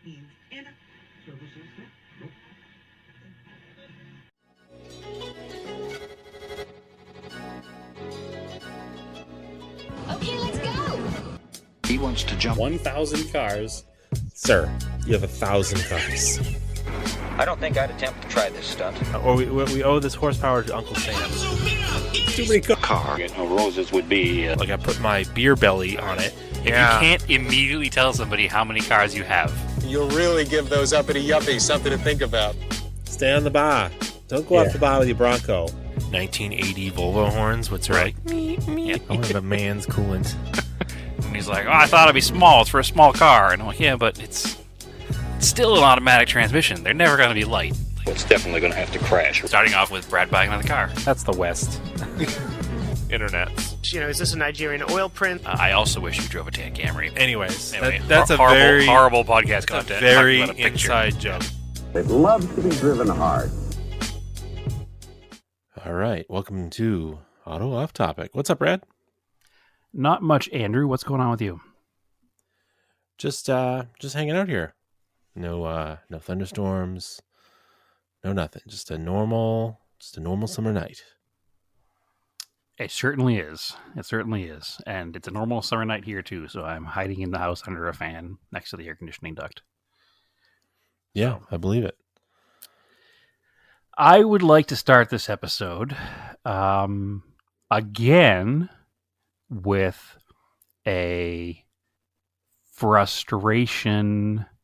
Okay, let's go. He wants to jump 1,000 cars. Sir, you have 1,000 cars. I don't think I'd attempt to try this stunt. Or we owe this horsepower to Uncle Sam. Too many Car. Roses would be... Like I put my beer belly on it. If you can't immediately tell somebody how many cars you have, you'll really give those uppity yuppies something to think about. Stay on the bar. Don't go off the bar with your Bronco. 1980 Volvo horns. What's right? I want a man's coolant. and he's like, "Oh, I thought it'd be small. It's for a small car." And I'm like, "Yeah, but it's still an automatic transmission. They're never going to be light." It's definitely going to have to crash. Starting off with Brad buying another car. That's the West. Internet. Is this a Nigerian oil print? I also wish you drove a tan Camry. Anyways, Anyway, that's a horrible, very horrible podcast content. very Talking about a picture. inside joke. It loves to be driven hard. All right, welcome to Auto Off Topic. What's up, Brad? Not much, Andrew. What's going on with you? Just hanging out here. No thunderstorms. No nothing. Just a normal summer night. It certainly is. It certainly is. And it's a normal summer night here, too. So I'm hiding in the house under a fan next to the air conditioning duct. Yeah, I believe it. I would like to start this episode again with a frustration /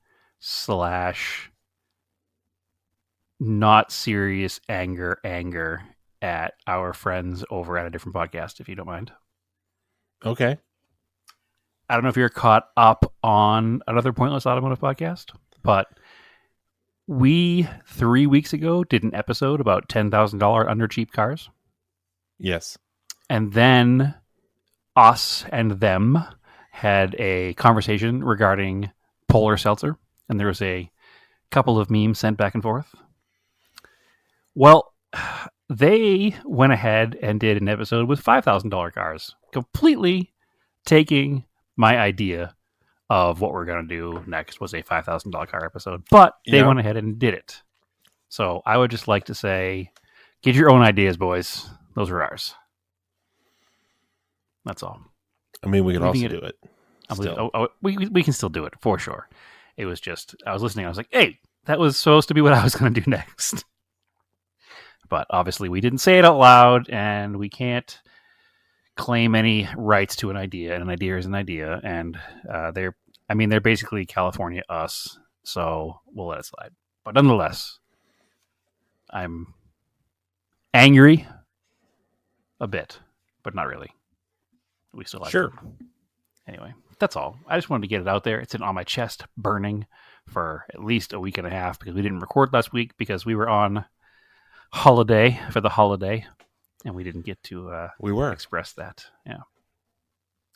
not serious anger at our friends over at a different podcast, if you don't mind. Okay. I don't know if you're caught up on another Pointless Automotive podcast, but we 3 weeks ago did an episode about $10,000 under cheap cars. Yes. And then us and them had a conversation regarding Polar Seltzer, and there was a couple of memes sent back and forth. Well, they went ahead and did an episode with $5,000 cars, completely taking my idea of what we're going to do next was a $5,000 car episode, but they went ahead and did it. So I would just like to say, get your own ideas, boys. Those are ours. That's all. I mean, we can also do it. We can still do it, for sure. It was just, I was listening, I was like, hey, that was supposed to be what I was going to do next. But obviously we didn't say it out loud, and we can't claim any rights to an idea, and an idea is an idea, and they're basically California us, so we'll let it slide. But nonetheless, I'm angry a bit, but not really. We still like it. Anyway, that's all. I just wanted to get it out there. It's on my chest, burning for at least a week and a half, because we didn't record last week because we were on holiday for the holiday, and we didn't get to express that. Yeah.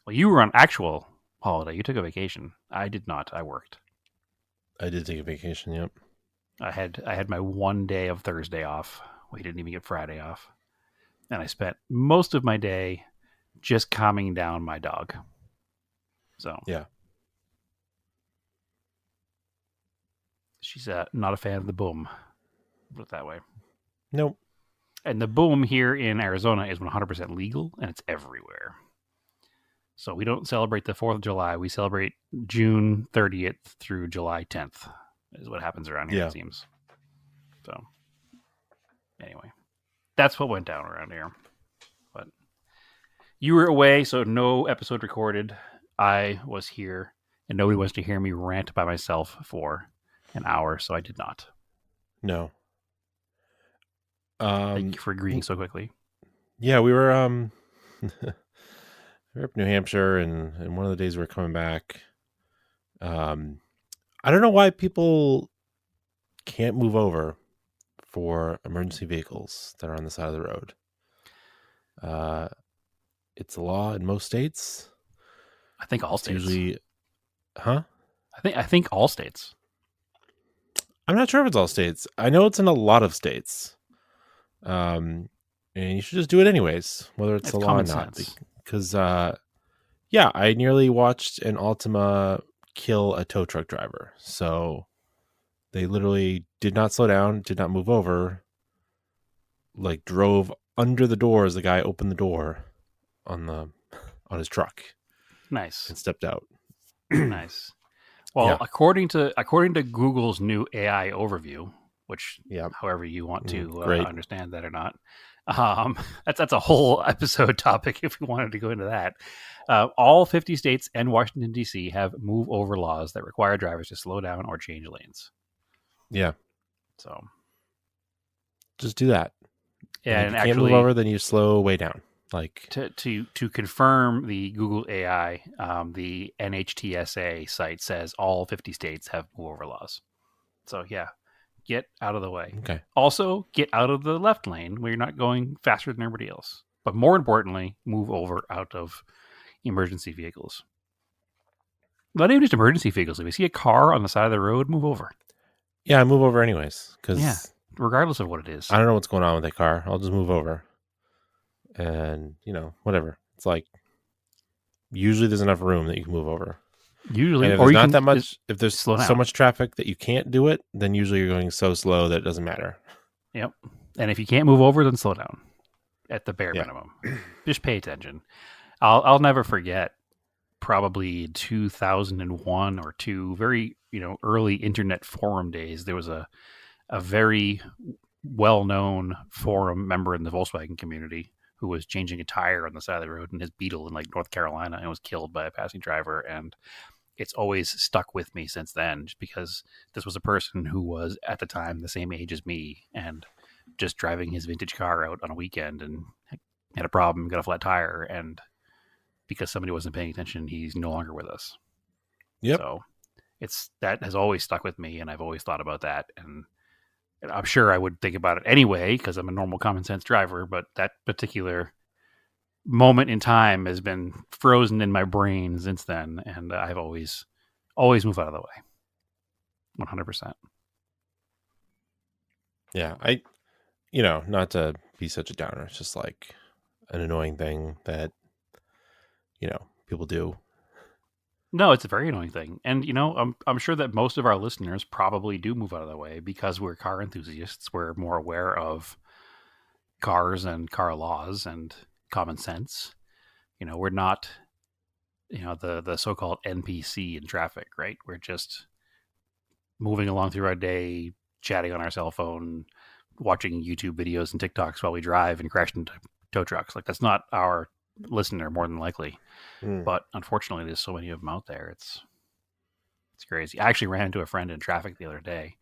Well, you were on actual holiday. You took a vacation. I did not. I worked. I did take a vacation. Yep. I had my one day of Thursday off. We didn't even get Friday off, and I spent most of my day just calming down my dog. So yeah, she's not a fan of the boom. Put it that way. Nope. And the boom here in Arizona is 100% legal, and it's everywhere. So we don't celebrate the 4th of July. We celebrate June 30th through July 10th is what happens around here, it seems. So anyway, that's what went down around here. But you were away, so no episode recorded. I was here, and nobody wants to hear me rant by myself for an hour, so I did not. No. Thank you for agreeing so quickly. Yeah, we were we were up in New Hampshire, and one of the days we were coming back. I don't know why people can't move over for emergency vehicles that are on the side of the road. It's a law in most states. I think all states. Usually, huh? I think all states. I'm not sure if it's all states. I know it's in a lot of states. And you should just do it anyways, whether it's a law or not. Because, I nearly watched an Altima kill a tow truck driver. So they literally did not slow down, did not move over, like drove under the door as the guy opened the door on his truck Nice. and stepped out. Nice. Well, Yeah. according to Google's new AI overview, which Yeah. however you want to Great. understand that or not, that's a whole episode topic if we wanted to go into that. All 50 states and Washington, D.C. have move over laws that require drivers to slow down or change lanes. Yeah. So Just do that. yeah, And and if you can't actually move over, then you slow way down. Like to confirm the Google AI, the NHTSA site says all 50 states have move over laws. So yeah, get out of the way. okay. Also, get out of the left lane where you're not going faster than everybody else. But more importantly, move over out of emergency vehicles. Not even just emergency vehicles. If you see a car on the side of the road, move over. Yeah, I move over anyways because Yeah. Regardless of what it is. I don't know what's going on with that car. I'll just move over. And, whatever. It's like usually there's enough room that you can move over. Usually, And if or there's you not can that much, just if there's slow so down. much traffic that you can't do it, then usually you're going so slow that it doesn't matter. Yep. And if you can't move over, then slow down at the bare Yeah. minimum. Just pay attention. I'll never forget probably 2001 or two, very, early internet forum days. There was a very well-known forum member in the Volkswagen community who was changing a tire on the side of the road in his Beetle in like North Carolina and was killed by a passing driver. And it's always stuck with me since then, just because this was a person who was at the time the same age as me and just driving his vintage car out on a weekend and had a problem, got a flat tire, and because somebody wasn't paying attention, he's no longer with us. Yep. So that has always stuck with me, and I've always thought about that, and I'm sure I would think about it anyway because I'm a normal common sense driver, but that particular moment in time has been frozen in my brain since then, and I've always moved out of the way. 100%. Yeah. Not to be such a downer. It's just like an annoying thing that, people do. No, it's a very annoying thing. And, I'm sure that most of our listeners probably do move out of the way because we're car enthusiasts. We're more aware of cars and car laws and common sense. We're not, the so-called NPC in traffic, right? We're just moving along through our day, chatting on our cell phone, watching YouTube videos and TikToks while we drive and crash into tow trucks. Like, that's not our listener, more than likely. But unfortunately, there's so many of them out there. It's crazy. I actually ran into a friend in traffic the other day.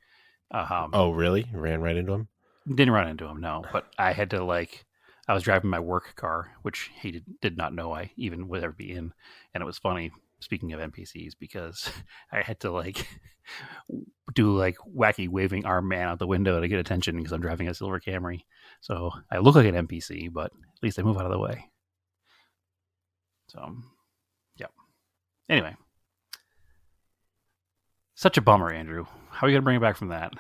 Oh, really? You ran right into him? Didn't run into him, no. But I had to I was driving my work car, which he did not know I even would ever be in. And it was funny, speaking of NPCs, because I had to do wacky waving arm man out the window to get attention because I'm driving a silver Camry. So I look like an NPC, but at least I move out of the way. So, yeah. Anyway. Such a bummer, Andrew. How are you going to bring it back from that?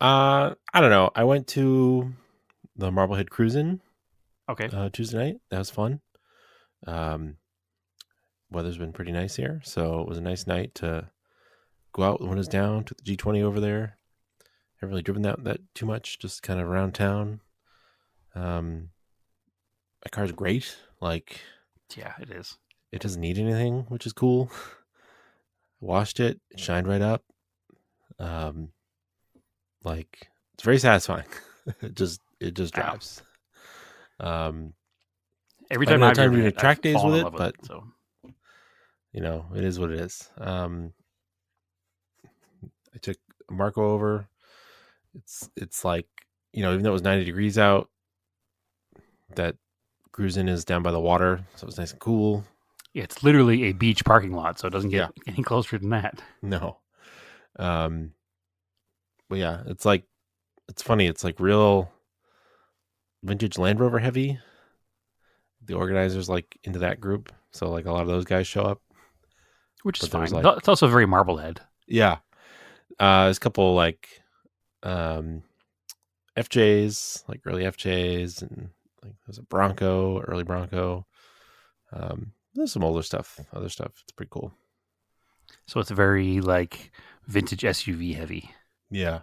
I don't know. I went to the Marblehead Cruisin' Okay. Tuesday night. That was fun. Weather's been pretty nice here, so it was a nice night to go out when it was down. Took the G20 over there. Haven't really driven that too much, just kind of around town. My car's great. Yeah, it is. It doesn't need anything, which is cool. Washed it shined right up. It's very satisfying. it just drives. Every I time haven't had I've time to driven do it, track I've days fallen with in it, love but so it is what it is. I took Marco over. It's like, even though it was 90 degrees out, that cruising is down by the water, so it was nice and cool. it's literally a beach parking lot, so it doesn't get any closer than that. No. But yeah, it's funny. It's like real vintage Land Rover heavy. The organizers into that group. So a lot of those guys show up. Which is But fine. there's, It's also very Marblehead. Yeah. There's a couple FJs, early FJs, and there's a Bronco, early Bronco. There's some older stuff, other stuff. It's pretty cool. So it's very like vintage SUV heavy. Yeah.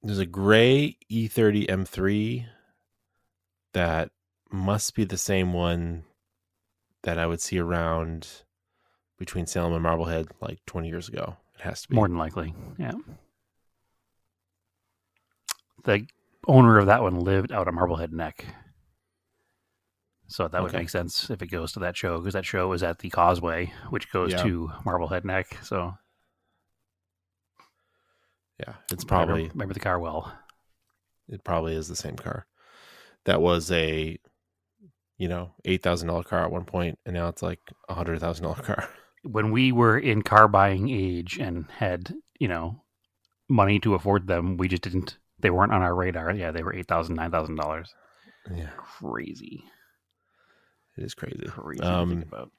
There's a gray E30 M3 that must be the same one that I would see around between Salem and Marblehead like 20 years ago. It has to be. More than likely. Yeah. The owner of that one lived out on Marblehead Neck. So that would Okay. make sense if it goes to that show, because that show was at the Causeway, which goes Yeah. to Marblehead Neck. So Yeah, it's I probably remember the car well. it probably is the same car. That was a $8,000 car at one point, and now it's like $100,000 car. When we were in car buying age and had, money to afford them, we just didn't. They weren't on our radar. Yeah, they were $8,000, $9,000. Yeah, Crazy. it is crazy. Crazy to think about.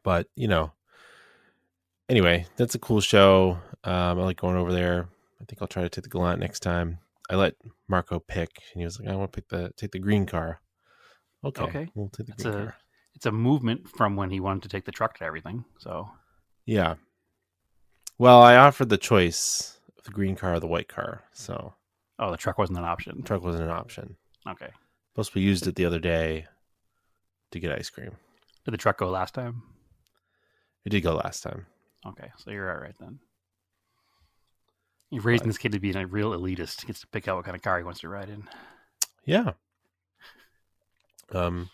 But anyway, that's a cool show. I like going over there. I think I'll try to take the Galant next time. I let Marco pick, and he was like, "I want to take the green car." Okay, we'll take the green car. It's a movement from when he wanted to take the truck to everything. So Yeah. Well, I offered the choice of the green car or the white car. So the truck wasn't an option. the truck wasn't an option. Okay. Plus, we used it the other day to get ice cream. Did the truck go last time? It did go last time. Okay, so you're all right then. You've raised this kid to be a real elitist. He gets to pick out what kind of car he wants to ride in. Yeah. So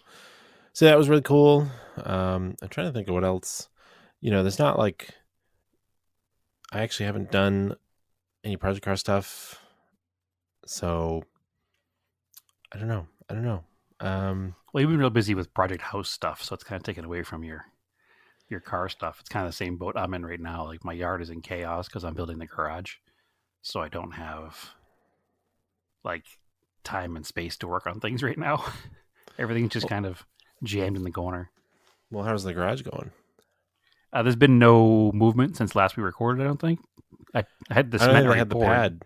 that was really cool. I'm trying to think of what else. There's not like I actually haven't done any project car stuff. So I don't know. Well, you've been real busy with project house stuff, so it's kind of taken away from your car stuff. It's kind of the same boat I'm in right now. Like my yard is in chaos because I'm building the garage, so I don't have like time and space to work on things right now. Everything's just kind of jammed in the corner. Well, how's the garage going? There's been no movement since last we recorded. I don't think. I had the cement I had the poured. pad.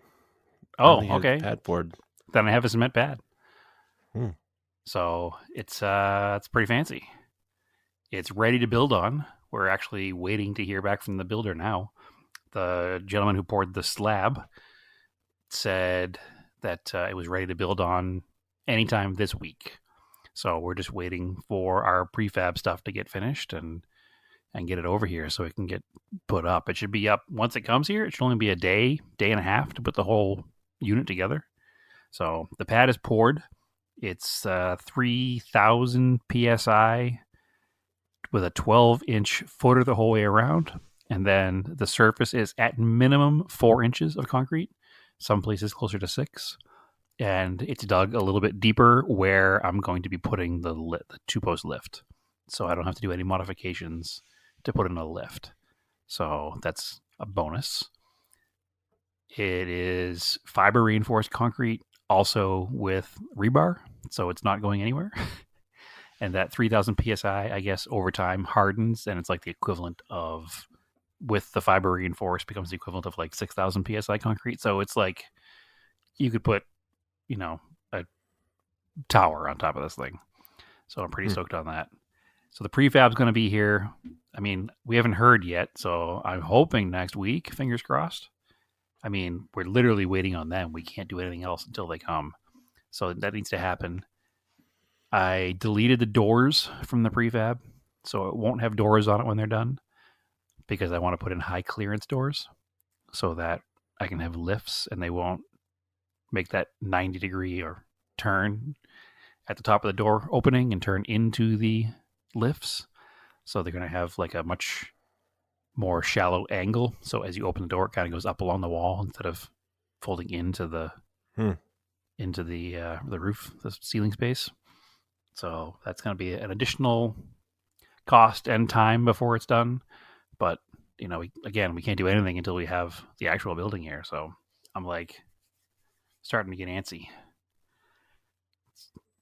Oh, I had okay. the pad board. Then I have a cement pad. Hmm. So it's pretty fancy. It's ready to build on. We're actually waiting to hear back from the builder now. The gentleman who poured the slab said that it was ready to build on anytime this week. So we're just waiting for our prefab stuff to get finished and get it over here so it can get put up. It should be up once it comes here. It should only be a day and a half to put the whole unit together. So the pad is poured. It's 3,000 PSI with a 12-inch footer the whole way around. And then the surface is at minimum 4 inches of concrete. Some places closer to 6. And it's dug a little bit deeper where I'm going to be putting the 2-post lift. So I don't have to do any modifications to put in a lift. So that's a bonus. It is fiber reinforced concrete, also with rebar, so it's not going anywhere. And that 3,000 PSI, I guess, over time hardens, and it's like the equivalent of, with the fiber reinforced, becomes the equivalent of like 6,000 PSI concrete. So it's like you could put, a tower on top of this thing. So I'm pretty stoked on that. So the prefab's going to be here. I mean, we haven't heard yet, so I'm hoping next week, fingers crossed. I mean, we're literally waiting on them. We can't do anything else until they come. So that needs to happen. I deleted the doors from the prefab, so it won't have doors on it when they're done, because I want to put in high clearance doors so that I can have lifts and they won't make that 90-degree or turn at the top of the door opening and turn into the lifts. So they're going to have like a much more shallow angle. So as you open the door, it kind of goes up along the wall instead of folding into the roof, the ceiling space. So that's going to be an additional cost and time before it's done. But we can't do anything until we have the actual building here. So I'm like starting to get antsy.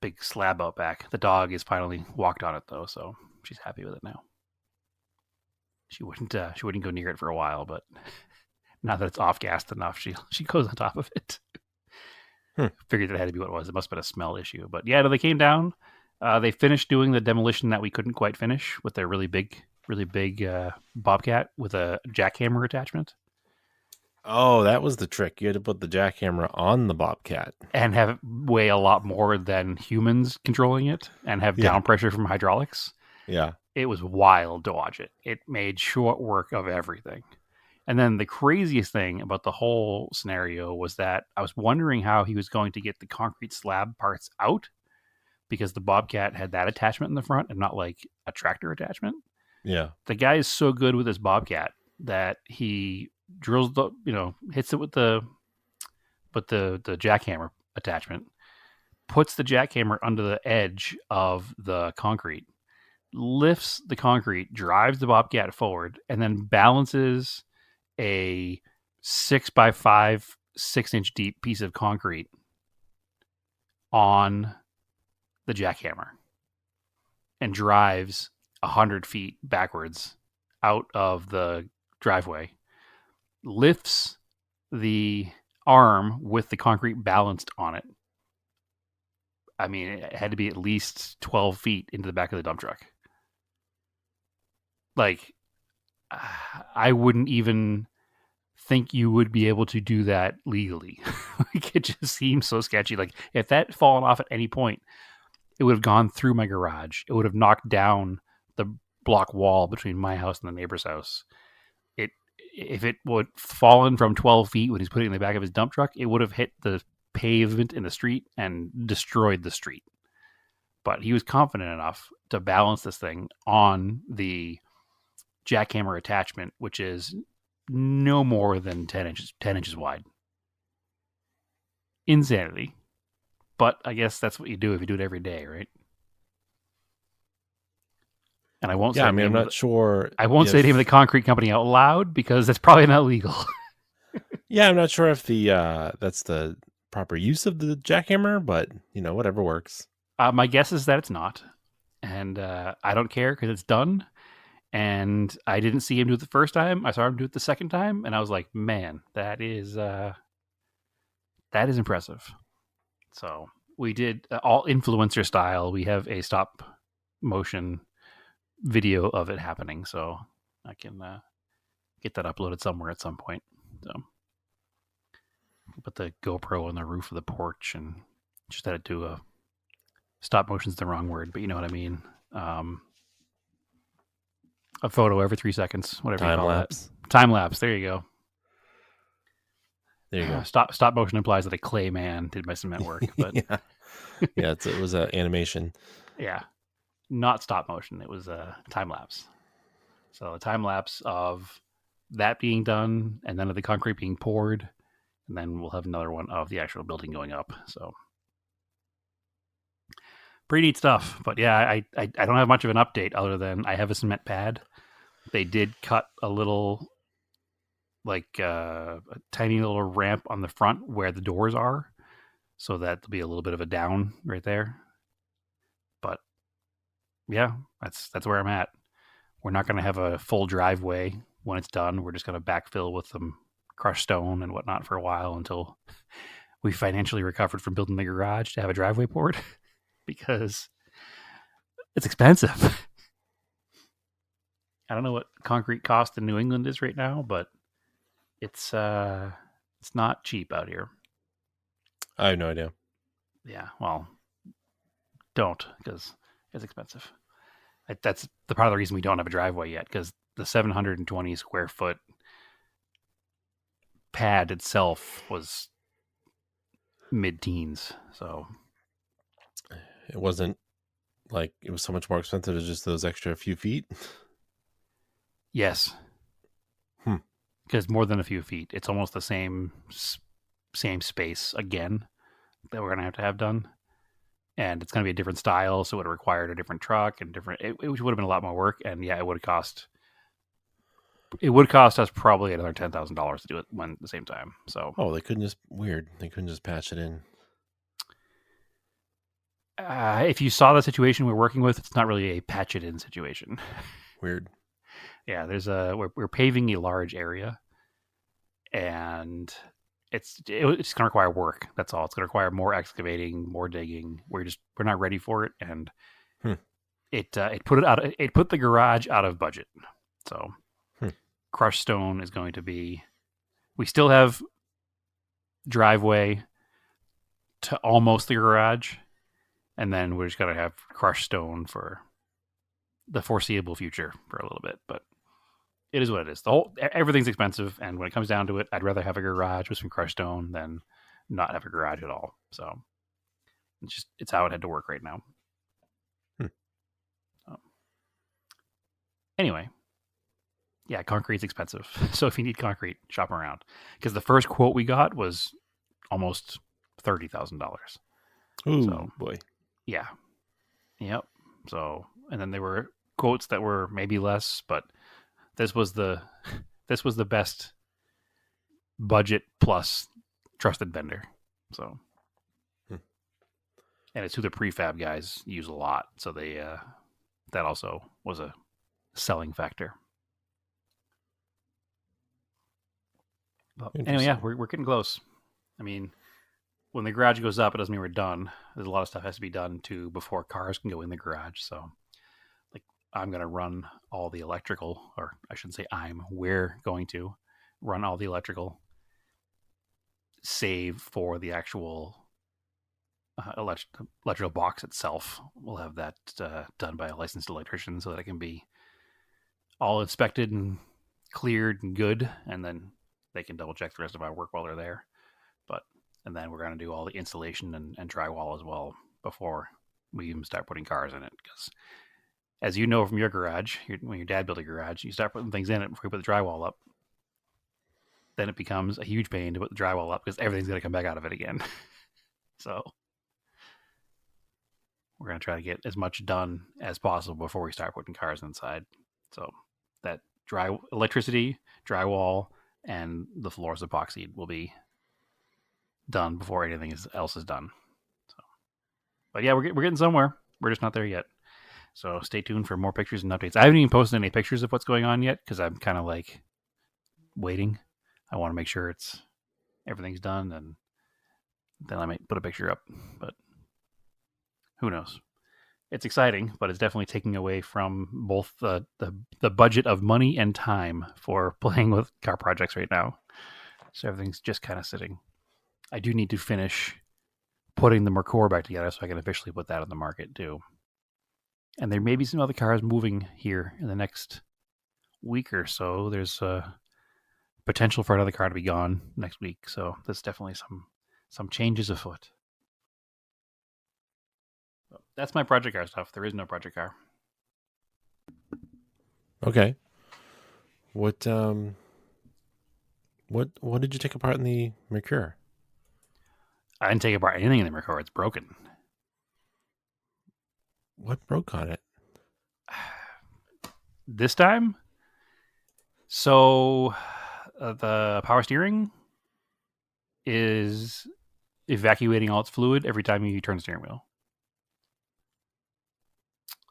Big slab out back. The dog is finally walked on it though, so she's happy with it now. She wouldn't go near it for a while, but now that it's off gassed enough, she goes on top of it. Figured that had to be what it was. It must have been a smell issue. But yeah, they came down. They finished doing the demolition that we couldn't quite finish with their really big really big Bobcat with a jackhammer attachment. Oh, that was the trick. You had to put the jackhammer on the Bobcat. And have it weigh a lot more than humans controlling it and have Yeah. down pressure from hydraulics. Yeah. It was wild to watch it. It made short work of everything. And then the craziest thing about the whole scenario was that I was wondering how he was going to get the concrete slab parts out because the Bobcat had that attachment in the front and not like a tractor attachment. Yeah. The guy is so good with his Bobcat that he drills the, hits it with the jackhammer attachment, puts the jackhammer under the edge of the concrete, lifts the concrete, drives the Bobcat forward, and then balances a 6x5 6-inch deep piece of concrete on the jackhammer and drives 100 feet backwards out of the driveway, lifts the arm with the concrete balanced on it. I mean, it had to be at least 12 feet into the back of the dump truck. Like, I wouldn't even think you would be able to do that legally. Like, it just seems so sketchy. Like, if that had fallen off at any point, it would have gone through my garage. It would have knocked down the block wall between my house and the neighbor's house. If it would fallen from 12 feet when he's putting it in the back of his dump truck, it would have hit the pavement in the street and destroyed the street. But he was confident enough to balance this thing on the jackhammer attachment, which is no more than 10 inches wide. Insanity. But I guess that's what you do if you do it every day, right? And I won't say I'm not sure. I won't say the name of the concrete company out loud because that's probably not legal. Yeah, I'm not sure if that's the proper use of the jackhammer, but whatever works. My guess is that it's not. And I don't care because it's done. And I didn't see him do it the first time. I saw him do it the second time. And I was like, man, that is impressive. So we did all influencer style. We have a stop motion video of it happening. So I can get that uploaded somewhere at some point. So put the GoPro on the roof of the porch and just had it do a stop motion's the wrong word, but you know what I mean. A photo every 3 seconds, whatever you call lapse. that. Time lapse. There you go. There you go. Stop motion implies that a clay man did my cement work, but yeah, it was an animation. Yeah, not stop motion. It was a time lapse. So a time lapse of that being done, and then of the concrete being poured, and then we'll have another one of the actual building going up. So pretty neat stuff. But yeah, I don't have much of an update other than I have a cement pad. They did cut a little, like a tiny little ramp on the front where the doors are, so that there'll be a little bit of a down right there. But yeah, that's where I'm at. We're not going to have a full driveway when it's done. We're just going to backfill with some crushed stone and whatnot for a while until we financially recovered from building the garage to have a driveway poured because it's expensive. I don't know what concrete cost in New England is right now, but it's not cheap out here. I have no idea. Yeah, well, don't, because it's expensive. That's the part of the reason we don't have a driveway yet, because the 720 square foot pad itself was mid-teens. So it wasn't like it was so much more expensive as just those extra few feet. Yes. Because more than a few feet, it's almost the same space again that we're going to have done. And it's going to be a different style, so it would have required a different truck and different. It would have been a lot more work, and yeah, it would cost us probably another $10,000 to do it at the same time. So they couldn't just patch it in. If you saw the situation we're working with, it's not really a patch it in situation. Weird. Yeah, we're paving a large area, and it's going to require work. That's all. It's going to require more excavating, more digging. We're not ready for it, and it put the garage out of budget. So crushed stone is going to be. We still have driveway to almost the garage, and then we're just gonna have crushed stone for the foreseeable future for a little bit. But it is what it is. Everything's expensive, and when it comes down to it, I'd rather have a garage with some crushed stone than not have a garage at all. So it's how it had to work right now. Anyway, yeah, concrete's expensive. So if you need concrete, shop around, because the first quote we got was almost $30,000. Oh so, boy. Yeah. Yep. So, and then there were quotes that were maybe less, but this was the best budget plus trusted vendor. So, and it's who the prefab guys use a lot. So they that also was a selling factor. But anyway, yeah, we're getting close. I mean, when the garage goes up, it doesn't mean we're done. There's a lot of stuff has to be done before cars can go in the garage. So, like, I'm going to run all the electrical, or I shouldn't say we're going to run all the electrical, save for the actual electrical box itself. We'll have that done by a licensed electrician so that it can be all inspected and cleared and good, and then they can double check the rest of our work while they're there. And then we're going to do all the installation and drywall as well before we even start putting cars in it. Because as you know from your garage, when your dad built a garage, you start putting things in it before you put the drywall up. Then it becomes a huge pain to put the drywall up because everything's going to come back out of it again. So we're going to try to get as much done as possible before we start putting cars inside. So that electricity, drywall, and the floors epoxied will be done before anything else is done. So, but yeah, we're getting somewhere. We're just not there yet. So stay tuned for more pictures and updates. I haven't even posted any pictures of what's going on yet because I'm kind of like waiting. I want to make sure everything's done, and then I might put a picture up. But who knows? It's exciting, but it's definitely taking away from both the budget of money and time for playing with car projects right now. So everything's just kind of sitting. I do need to finish putting the Mercor back together so I can officially put that on the market too. And there may be some other cars moving here in the next week or so. There's potential for another car to be gone next week. So there's definitely some changes afoot. So that's my project car stuff. There is no project car. Okay. What did you take apart in the Mercure? I didn't take apart anything in the Mercor. It's broken. What broke on it? This time? So the power steering is evacuating all its fluid every time you turn the steering wheel.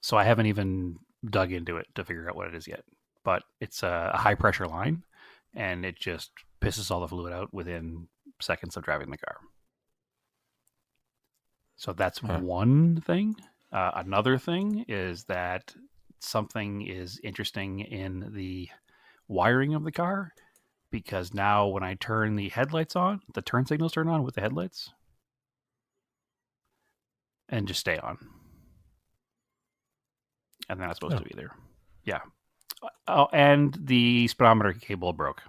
So I haven't even dug into it to figure out what it is yet. But it's a high pressure line, and it just pisses all the fluid out within seconds of driving the car. So that's one thing. Another thing is that something is interesting in the wiring of the car, because now when I turn the headlights on, the turn signals turn on with the headlights and just stay on. And they're not supposed to be there. Yeah. Oh, and the speedometer cable broke.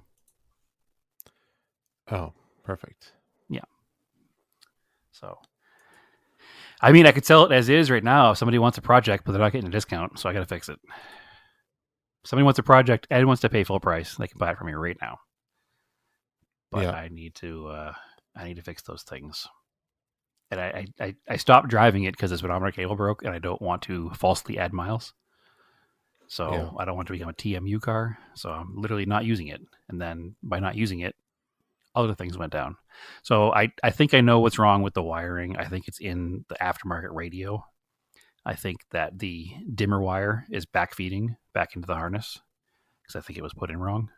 Oh, perfect. Yeah. So, I mean, I could sell it as is right now if somebody wants a project, but they're not getting a discount, so I got to fix it. If somebody wants a project and wants to pay full price, they can buy it from me right now. But yeah. I need to fix those things. And I stopped driving it because the speedometer cable broke, and I don't want to falsely add miles. So I don't want to become a TMU car. So I'm literally not using it. And then by not using it, other things went down. So I think I know what's wrong with the wiring. I think it's in the aftermarket radio. I think that the dimmer wire is backfeeding back into the harness because I think it was put in wrong.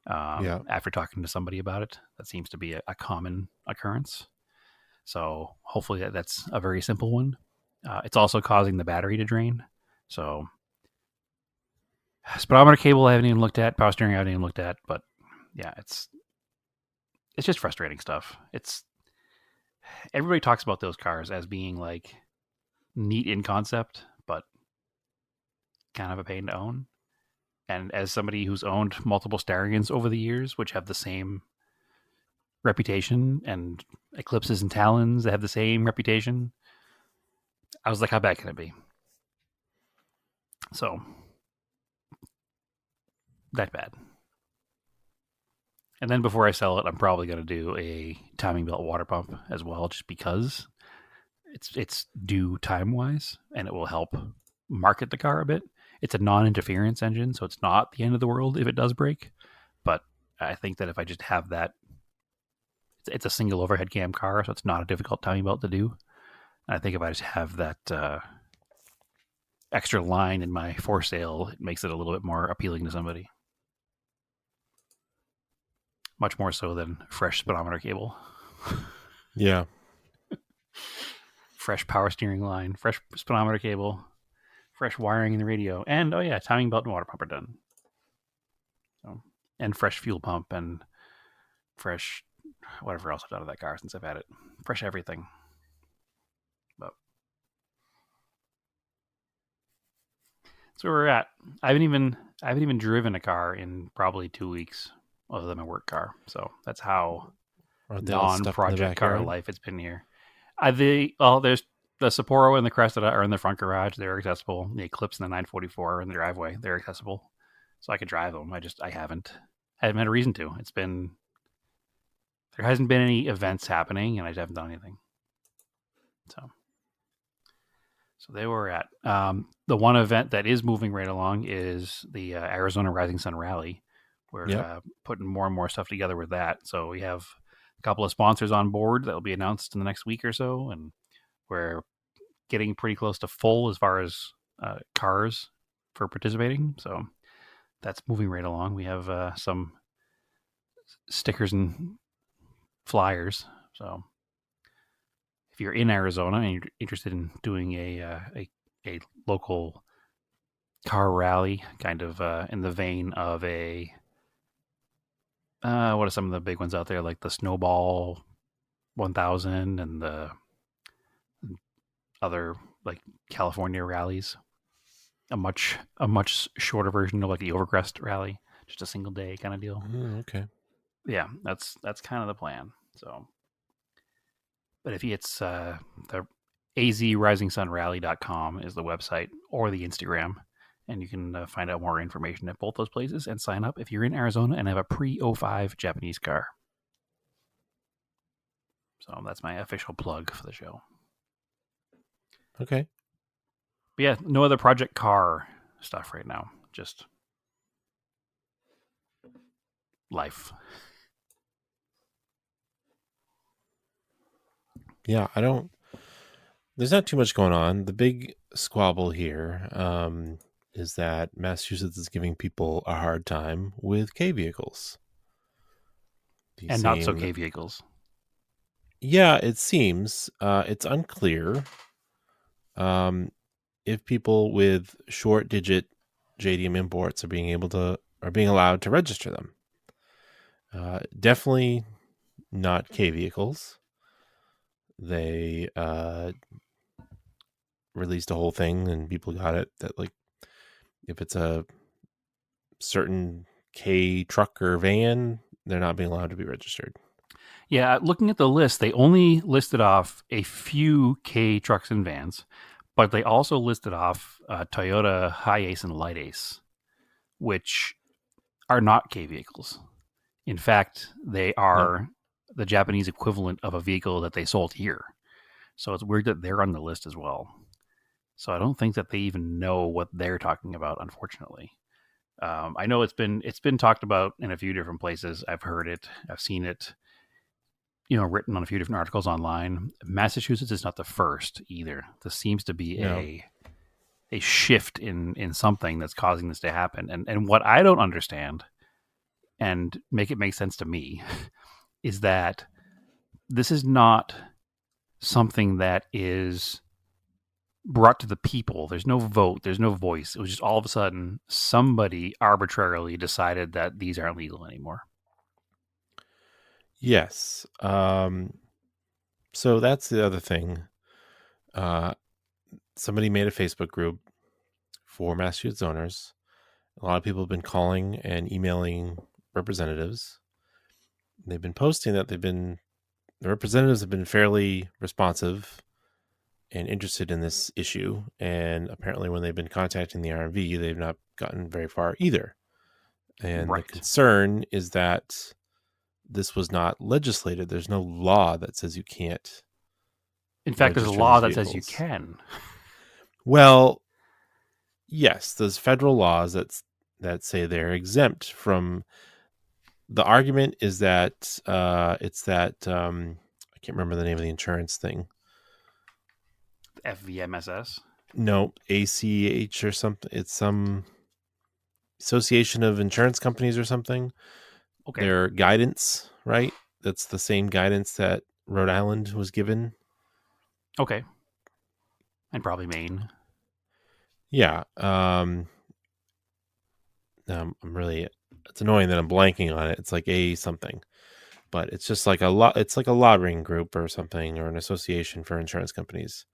After talking to somebody about it, that seems to be a common occurrence. So hopefully that's a very simple one. It's also causing the battery to drain. So speedometer cable I haven't even looked at. Power steering I haven't even looked at. But yeah, it's just frustrating stuff. Everybody talks about those cars as being like neat in concept, but kind of a pain to own. And as somebody who's owned multiple Starions over the years, which have the same reputation, and Eclipses and Talons that have the same reputation, I was like, how bad can it be? So, that bad. And then before I sell it, I'm probably going to do a timing belt water pump as well, just because it's due time-wise, and it will help market the car a bit. It's a non-interference engine, so it's not the end of the world if it does break. But I think that if I just have that, it's a single overhead cam car, so it's not a difficult timing belt to do. And I think if I just have that extra line in my for sale, it makes it a little bit more appealing to somebody. Much more so than fresh speedometer cable. Yeah. Fresh power steering line, fresh speedometer cable, fresh wiring in the radio, and timing belt and water pump are done. So, and fresh fuel pump and fresh whatever else I've done to that car since I've had it. Fresh everything. But that's where we're at. I haven't even driven a car in probably 2 weeks, other than my work car. So that's how non-project car life it's been here. There's the Sapporo and the Cressida are in the front garage. They're accessible. The Eclipse and the 944 are in the driveway. They're accessible. So I could drive them. I haven't had a reason to. There hasn't been any events happening, and I haven't done anything. So there we're at. The one event that is moving right along is the Arizona Rising Sun Rally. We're putting more and more stuff together with that. So we have a couple of sponsors on board that will be announced in the next week or so, and we're getting pretty close to full as far as cars for participating. So that's moving right along. We have some stickers and flyers. So if you're in Arizona and you're interested in doing a local car rally, kind of in the vein of a what are some of the big ones out there, like the Snowball 1000 and the other like California rallies, a much shorter version of like the Overcrest rally, just a single day kind of deal. Okay. Yeah, that's kind of the plan. So, but if it's the azrisingsunrally.com is the website or the Instagram, and you can find out more information at both those places and sign up if you're in Arizona and have a pre-05 Japanese car. So that's my official plug for the show. Okay. But yeah, no other project car stuff right now. Just life. Yeah, there's not too much going on. The big squabble here is that Massachusetts is giving people a hard time with K vehicles. And not so K vehicles. Yeah, it seems. It's unclear if people with short digit JDM imports are being allowed to register them. Definitely not K vehicles. They released a whole thing and people got it that like if it's a certain K truck or van, they're not being allowed to be registered. Yeah, looking at the list, they only listed off a few K trucks and vans, but they also listed off Toyota Hi-Ace and Light Ace, which are not K vehicles. In fact, they are the Japanese equivalent of a vehicle that they sold here. So it's weird that they're on the list as well. So I don't think that they even know what they're talking about, unfortunately. I know it's been talked about in a few different places. I've heard it. I've seen it, written on a few different articles online. Massachusetts is not the first either. This seems to be a shift in something that's causing this to happen. And what I don't understand and make it make sense to me is that this is not something that is brought to the people. There's no vote. There's no voice. It was just all of a sudden somebody arbitrarily decided that these aren't legal anymore. Yes. So that's the other thing. Somebody made a Facebook group for Massachusetts owners. A lot of people have been calling and emailing representatives. They've been posting that the representatives have been fairly responsive and interested in this issue. And apparently when they've been contacting the RMV, they've not gotten very far either. And Right. the concern is that this was not legislated. There's no law that says you can't. In fact, there's a register law these that says you vehicles. can. Well, yes, there's federal laws that say they're exempt from. The argument is that it's that I can't remember the name of the insurance thing. FVMSS. No, ACH or something. It's some association of insurance companies or something. Okay. Their guidance, right? That's the same guidance that Rhode Island was given. Okay. And probably Maine. Yeah. I'm really. It's annoying that I'm blanking on it. It's like a something, but it's just like it's like a lobbying group or something, or an association for insurance companies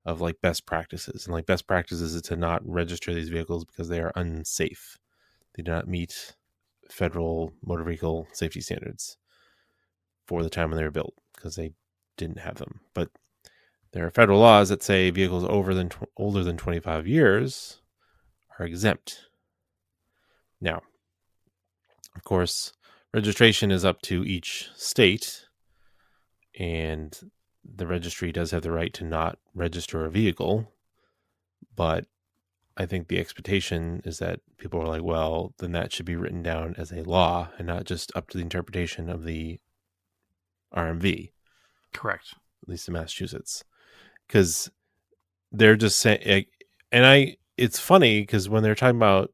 of like best practices. And like best practices is to not register these vehicles because they are unsafe. They do not meet federal motor vehicle safety standards for the time when they were built because they didn't have them. But there are federal laws that say vehicles older than 25 years are exempt. Now, of course, registration is up to each state, and the registry does have the right to not register a vehicle. But I think the expectation is that people are like, well, then that should be written down as a law and not just up to the interpretation of the RMV, Correct. at least in Massachusetts. Because they're just saying, it's funny because when they're talking about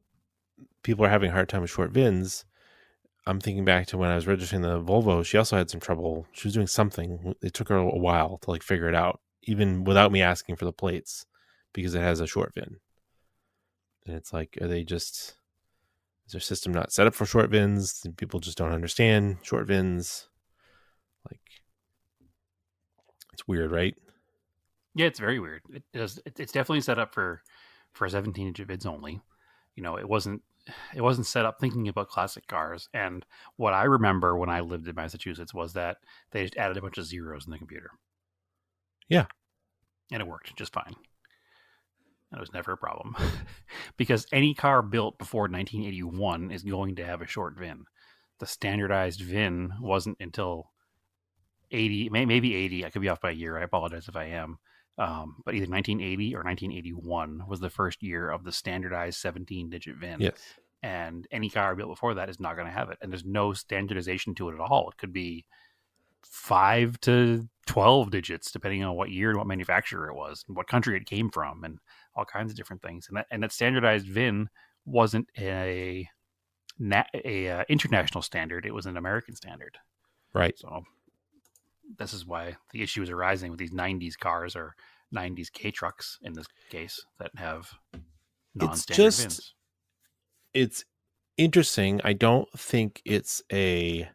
people are having a hard time with short VINs, I'm thinking back to when I was registering the Volvo. She also had some trouble. She was doing something. It took her a while to like figure it out, even without me asking for the plates, because it has a short VIN. And it's like, is their system not set up for short VINs? People just don't understand short VINs. Like, it's weird, right? Yeah, it's very weird. It's definitely set up for 17-digit vids only. You know, it wasn't set up thinking about classic cars. And what I remember when I lived in Massachusetts was that they just added a bunch of zeros in the computer. Yeah. And it worked just fine. And it was never a problem. Because any car built before 1981 is going to have a short VIN. The standardized VIN wasn't until 80, maybe 80. I could be off by a year. I apologize if I am. But either 1980 or 1981 was the first year of the standardized 17-digit VIN. Yes. And any car built before that is not going to have it. And there's no standardization to it at all. It could be 5 to 12 digits, depending on what year and what manufacturer it was, and what country it came from, and all kinds of different things. And that standardized VIN wasn't a international standard. It was an American standard. Right. So this is why the issue is arising with these 90s cars or 90s K trucks in this case that have non-standard VINs. It's interesting. I don't think it's it's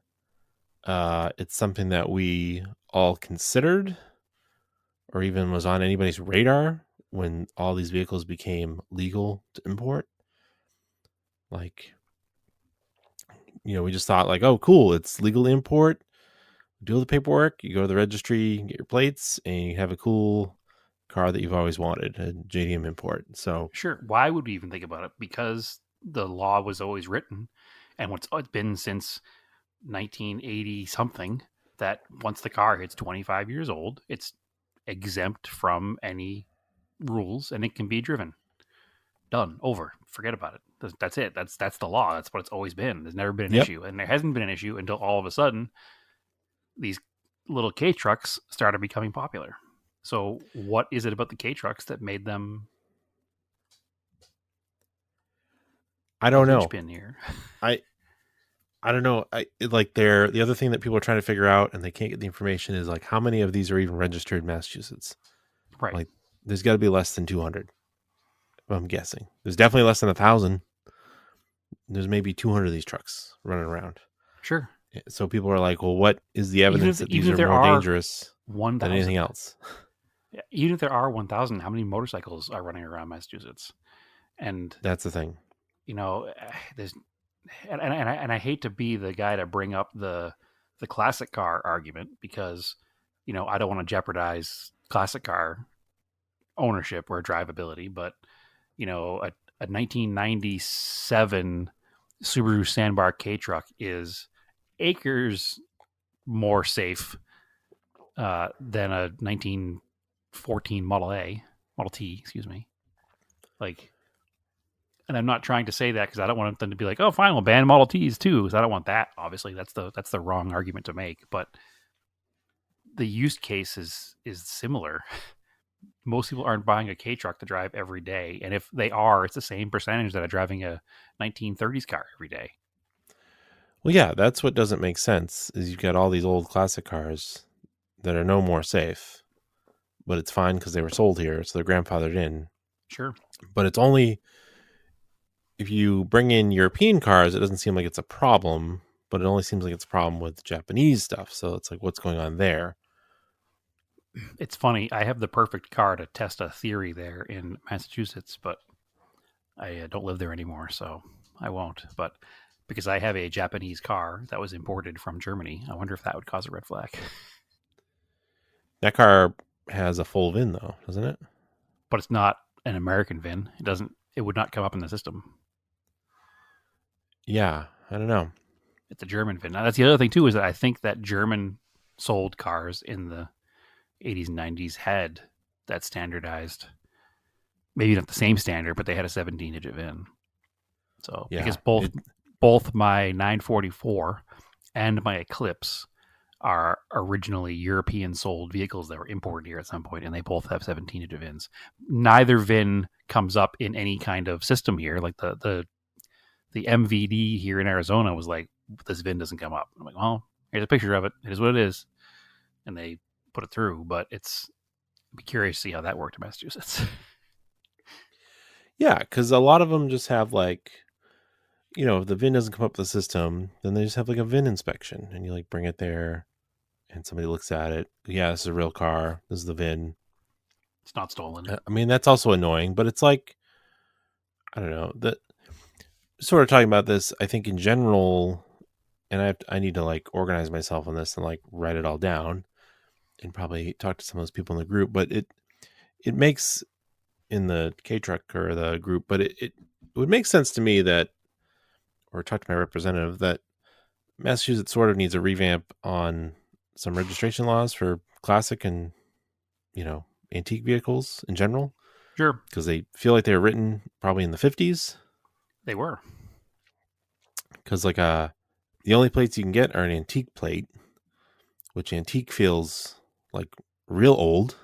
something that we all considered or even was on anybody's radar when all these vehicles became legal to import. Like, you know, we just thought like, oh, cool, it's legal to import. Do all the paperwork, you go to the registry, get your plates, and you have a cool car that you've always wanted, a JDM import. So sure, why would we even think about it? Because the law was always written, and it's been since 1980 something that once the car hits 25 years old, it's exempt from any rules and it can be driven. Done. Over. Forget about it. That's it. That's the law. That's what it's always been. There's never been an issue, and there hasn't been an issue until all of a sudden these little K trucks started becoming popular. So what is it about the K trucks that made them? I don't know. Pin here. I don't know. The other thing that people are trying to figure out and they can't get the information is like how many of these are even registered in Massachusetts. Right. Like there's got to be less than 200. I'm guessing there's definitely less than 1,000. There's maybe 200 of these trucks running around. Sure. So people are like, well, what is the evidence that these are more dangerous 1,000 than anything else? Yeah, even if there are 1,000, how many motorcycles are running around Massachusetts? And That's the thing. there's, and I hate to be the guy to bring up the classic car argument because, I don't want to jeopardize classic car ownership or drivability, but a 1997 Subaru Sandbar K truck is acres more safe than a 1914 Model T, excuse me. Like, and I'm not trying to say that because I don't want them to be like, oh, fine, we'll ban Model Ts too, because I don't want that. Obviously, that's the wrong argument to make. But the use case is similar. Most people aren't buying a K truck to drive every day, and if they are, it's the same percentage that are driving a 1930s car every day. Well, yeah, that's what doesn't make sense. Is you've got all these old classic cars that are no more safe, but it's fine because they were sold here, so they're grandfathered in. Sure, but it's only if you bring in European cars, it doesn't seem like it's a problem, but it only seems like it's a problem with Japanese stuff. So it's like, what's going on there? It's funny. I have the perfect car to test a theory there in Massachusetts, but I don't live there anymore, so I won't. But because I have a Japanese car that was imported from Germany, I wonder if that would cause a red flag. That car has a full VIN, though, doesn't it? But it's not an American VIN. It would not come up in the system. Yeah, I don't know. It's a German VIN. Now, that's the other thing, too, is that I think that German sold cars in the 80s and 90s had that standardized, maybe not the same standard, but they had a 17-digit VIN. So, yeah, because both my 944 and my Eclipse are originally European sold vehicles that were imported here at some point, and they both have 17-digit VINs. Neither VIN comes up in any kind of system here. Like the MVD here in Arizona was like, this VIN doesn't come up. I'm like, well, here's a picture of it. It is what it is. And they put it through, but I'd be curious to see how that worked in Massachusetts. Yeah, because a lot of them just have like, if the VIN doesn't come up with the system, then they just have like a VIN inspection, and you like bring it there, and somebody looks at it. Yeah, this is a real car. This is the VIN. It's not stolen. I mean, that's also annoying, but it's like, I don't know, that sort of talking about this, I think in general, and I need to like organize myself on this and like write it all down and probably talk to some of those people in the group, but it makes in the K truck or the group, but it would make sense to me that, or talk to my representative, that Massachusetts sort of needs a revamp on some registration laws for classic and, antique vehicles in general. Sure. Because they feel like they were written probably in the 50s. They were. Because like the only plates you can get are an antique plate, which antique feels like real old.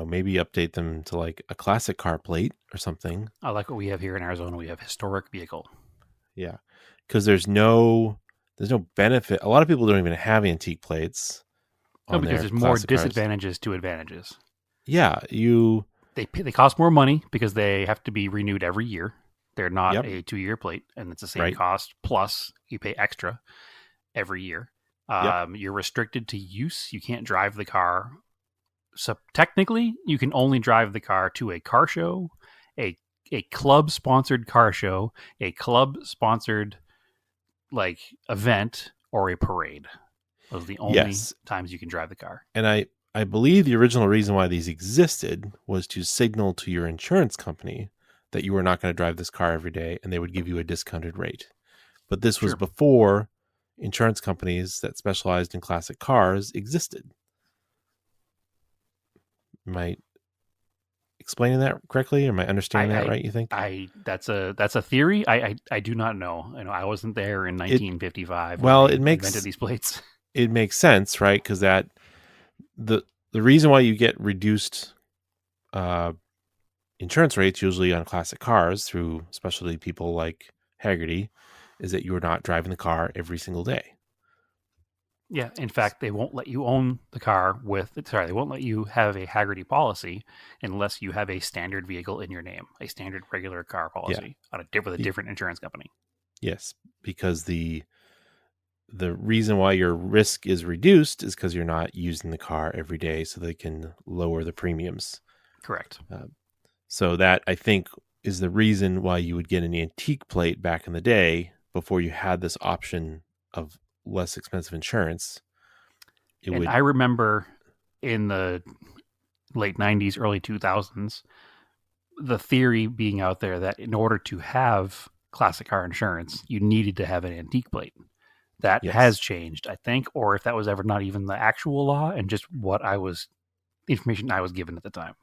Maybe update them to like a classic car plate or something. I like what we have here in Arizona. We have historic vehicle. Yeah. Because there's no benefit. A lot of people don't even have antique plates. No, because there's more disadvantages to advantages. Yeah. They cost more money because they have to be renewed every year. They're not a 2-year plate, and it's the same cost. Plus, you pay extra every year. You're restricted to use. You can't drive the car. So technically, you can only drive the car to a car show, a club-sponsored car show, a club-sponsored like event, or a parade. Those are the only times you can drive the car. And I believe the original reason why these existed was to signal to your insurance company that you were not going to drive this car every day, and they would give you a discounted rate. But this was before insurance companies that specialized in classic cars existed. Am I explaining that correctly? Am I understanding that right, you think? That's a theory. I do not know. I wasn't there in 1955 when they invented these plates. It makes sense, right? Because that the reason why you get reduced insurance rates usually on classic cars through specialty people like Haggerty is that you're not driving the car every single day. Yeah, in fact, they won't let you own the car they won't let you have a Haggerty policy unless you have a standard vehicle in your name, a standard regular car policy with a different insurance company. Yes, because the reason why your risk is reduced is because you're not using the car every day, so they can lower the premiums. Correct. So that, I think, is the reason why you would get an antique plate back in the day before you had this option of less expensive insurance. I remember in the late 90s, early 2000s, the theory being out there that in order to have classic car insurance, you needed to have an antique plate. That has changed, I think, or if that was ever not even the actual law and just information I was given at the time.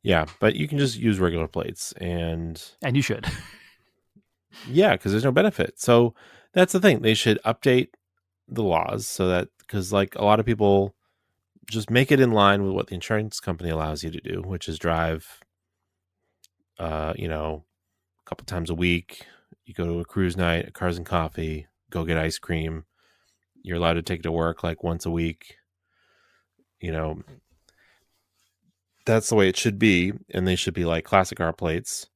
Yeah, but you can just use regular plates, and you should. Yeah, because there's no benefit. So that's the thing. They should update the laws so that, because like a lot of people just make it in line with what the insurance company allows you to do, which is drive, a couple times a week. You go to a cruise night, a cars and coffee, go get ice cream. You're allowed to take it to work like once a week. That's the way it should be, and they should be like classic car plates.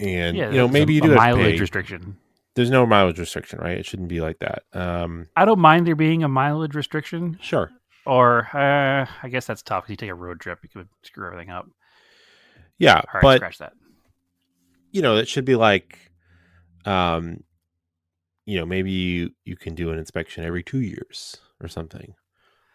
And maybe you do have mileage restriction. There's no mileage restriction, right? It shouldn't be like that. I don't mind there being a mileage restriction. Sure. Or I guess that's tough because you take a road trip, you could screw everything up. Yeah, all right, but scratch that. It should be like, maybe you can do an inspection every 2 years or something.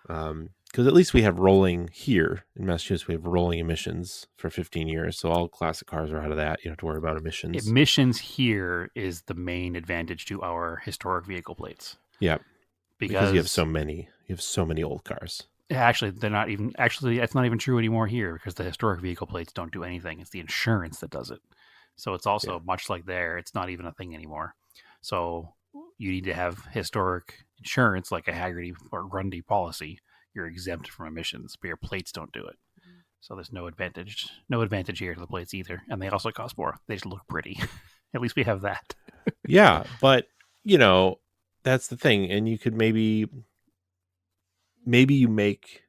Because at least we have rolling here in Massachusetts. We have rolling emissions for 15 years, so all classic cars are out of that. You don't have to worry about emissions. Emissions here is the main advantage to our historic vehicle plates. Yeah, because you have so many. You have so many old cars. Actually, they're not even. Actually, that's not even true anymore here because the historic vehicle plates don't do anything. It's the insurance that does it. So it's also much like there. It's not even a thing anymore. So you need to have historic insurance, like a Haggerty or Grundy policy. You're exempt from emissions, but your plates don't do it. So there's no advantage here to the plates either. And they also cost more. They just look pretty. At least we have that. Yeah, but that's the thing. And you could maybe you make,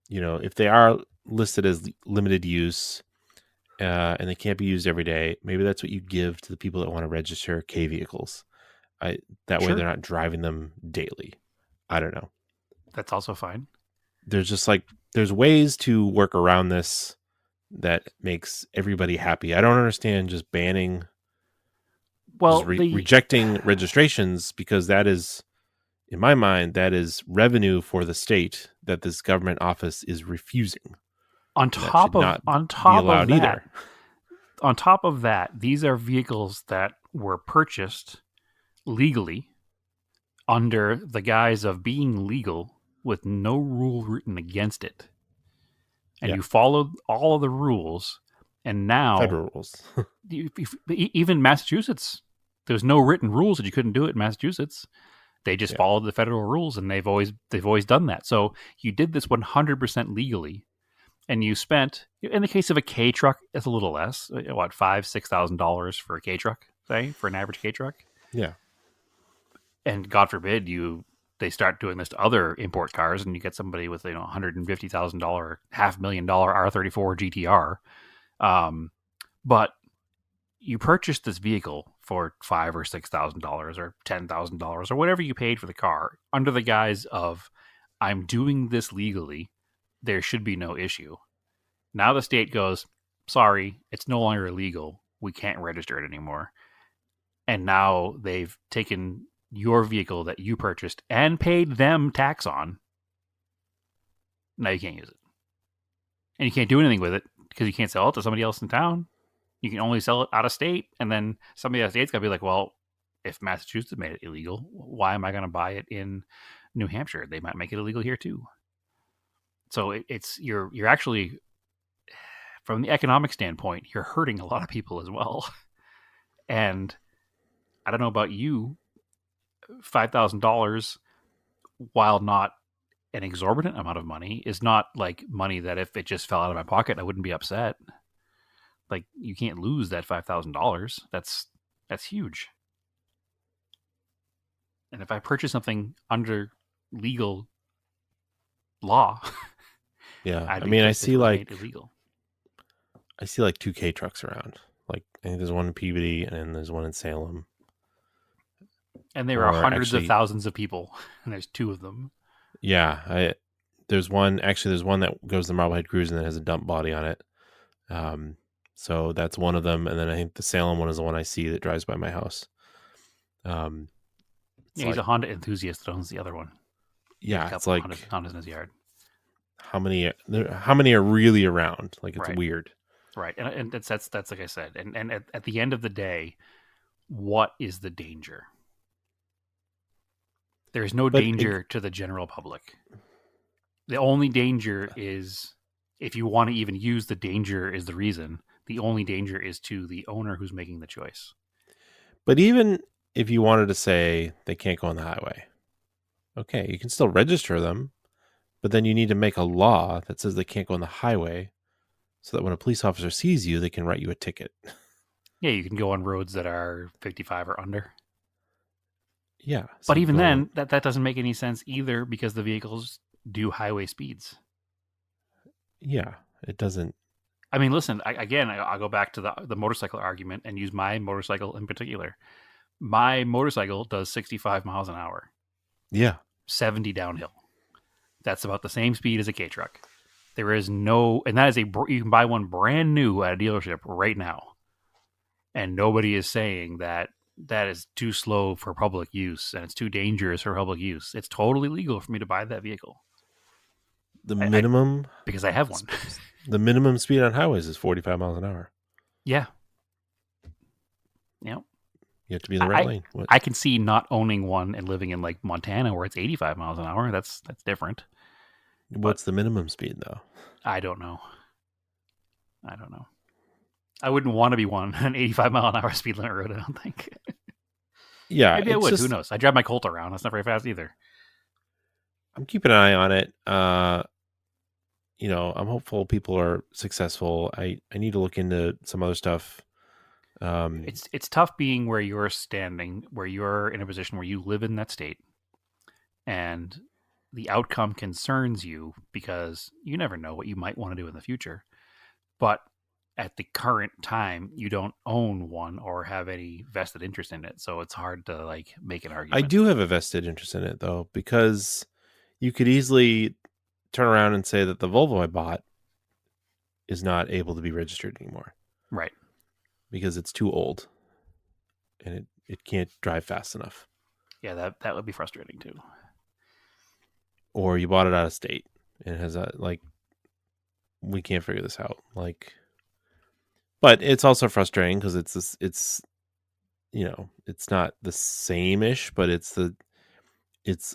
if they are listed as limited use and they can't be used every day, maybe that's what you give to the people that want to register K vehicles. Way they're not driving them daily. I don't know. That's also fine. There's just there's ways to work around this that makes everybody happy. I don't understand just banning, rejecting registrations, because that is, in my mind, that is revenue for the state that this government office is refusing. On top of that, these are vehicles that were purchased legally under the guise of being legal, with no rule written against it. And you followed all of the rules, and now federal rules. Even Massachusetts, there's no written rules that you couldn't do it in Massachusetts. They just followed the federal rules, and they've always done that. So you did this 100% legally, and you spent, in the case of a K truck, it's a little less. What, $5,000-$6,000 for a K truck, say, for an average K truck? Yeah. And God forbid they start doing this to other import cars, and you get somebody with $150,000, $500,000 R34 GTR. But you purchased this vehicle for $5,000 or $6,000 or $10,000 or whatever you paid for the car under the guise of, I'm doing this legally. There should be no issue. Now the state goes, sorry, it's no longer illegal. We can't register it anymore. And now they've taken your vehicle that you purchased and paid them tax on. Now you can't use it. And you can't do anything with it because you can't sell it to somebody else in town. You can only sell it out of state. And then somebody out of state's got to be like, well, if Massachusetts made it illegal, why am I going to buy it in New Hampshire? They might make it illegal here too. So you're actually, from the economic standpoint, you're hurting a lot of people as well. And I don't know about you, $5,000, while not an exorbitant amount of money, is not like money that if it just fell out of my pocket, I wouldn't be upset. Like, you can't lose that $5,000. That's huge. And if I purchase something under legal law, Yeah. I'd I be mean, pissed if it was made illegal. I see like 2K trucks around. Like, I think there's one in Peabody and then there's one in Salem. And there are Or hundreds of actually- thousands of people, and there's 2 of them. Yeah. There's one that goes to the Marblehead Cruise and then has a dump body on it. So that's one of them. And then I think the Salem one is the one I see that drives by my house. Yeah, he's a Honda enthusiast that owns the other one. Yeah, A it's couple like Hondas in his yard. how many are really around? Like, it's Right. weird. Right, and that's like I said. And at the end of the day, what is the danger? There is no danger to the general public. The only danger is, if you want to even use the danger is the reason, the only danger is to the owner who's making the choice. But even if you wanted to say they can't go on the highway, okay, you can still register them, but then you need to make a law that says they can't go on the highway so that when a police officer sees you, they can write you a ticket. Yeah, you can go on roads that are 55 or under. Yeah. But even then, that doesn't make any sense either, because the vehicles do highway speeds. Yeah, it doesn't. I mean, listen, I'll go back to the motorcycle argument and use my motorcycle in particular. My motorcycle does 65 miles an hour, Yeah. 70 downhill. That's about the same speed as a K truck. There is no, and that is you can buy one brand new at a dealership right now. And nobody is saying that is too slow for public use and it's too dangerous for public use. It's totally legal for me to buy that vehicle. The minimum, because I have one. The minimum speed on highways is 45 miles an hour. Yeah. Yep. You have to be in the right lane. I can see not owning one and living in like Montana where it's 85 miles an hour. That's different. What's the minimum speed though? I don't know. I wouldn't want to be an 85 mile an hour speed limit road, I don't think. Yeah. Maybe I would. Who knows? I drive my Colt around. That's not very fast either. I'm keeping an eye on it. I'm hopeful people are successful. I need to look into some other stuff. It's tough being where you're standing, where you're in a position where you live in that state, and the outcome concerns you because you never know what you might want to do in the future. But at the current time, you don't own one or have any vested interest in it, so it's hard to like make an argument. I do have a vested interest in it though, because you could easily turn around and say that the Volvo I bought is not able to be registered anymore. Right. Because it's too old and it can't drive fast enough. Yeah, that would be frustrating too. Or you bought it out of state and it has we can't figure this out. But it's also frustrating because it's not the same-ish, but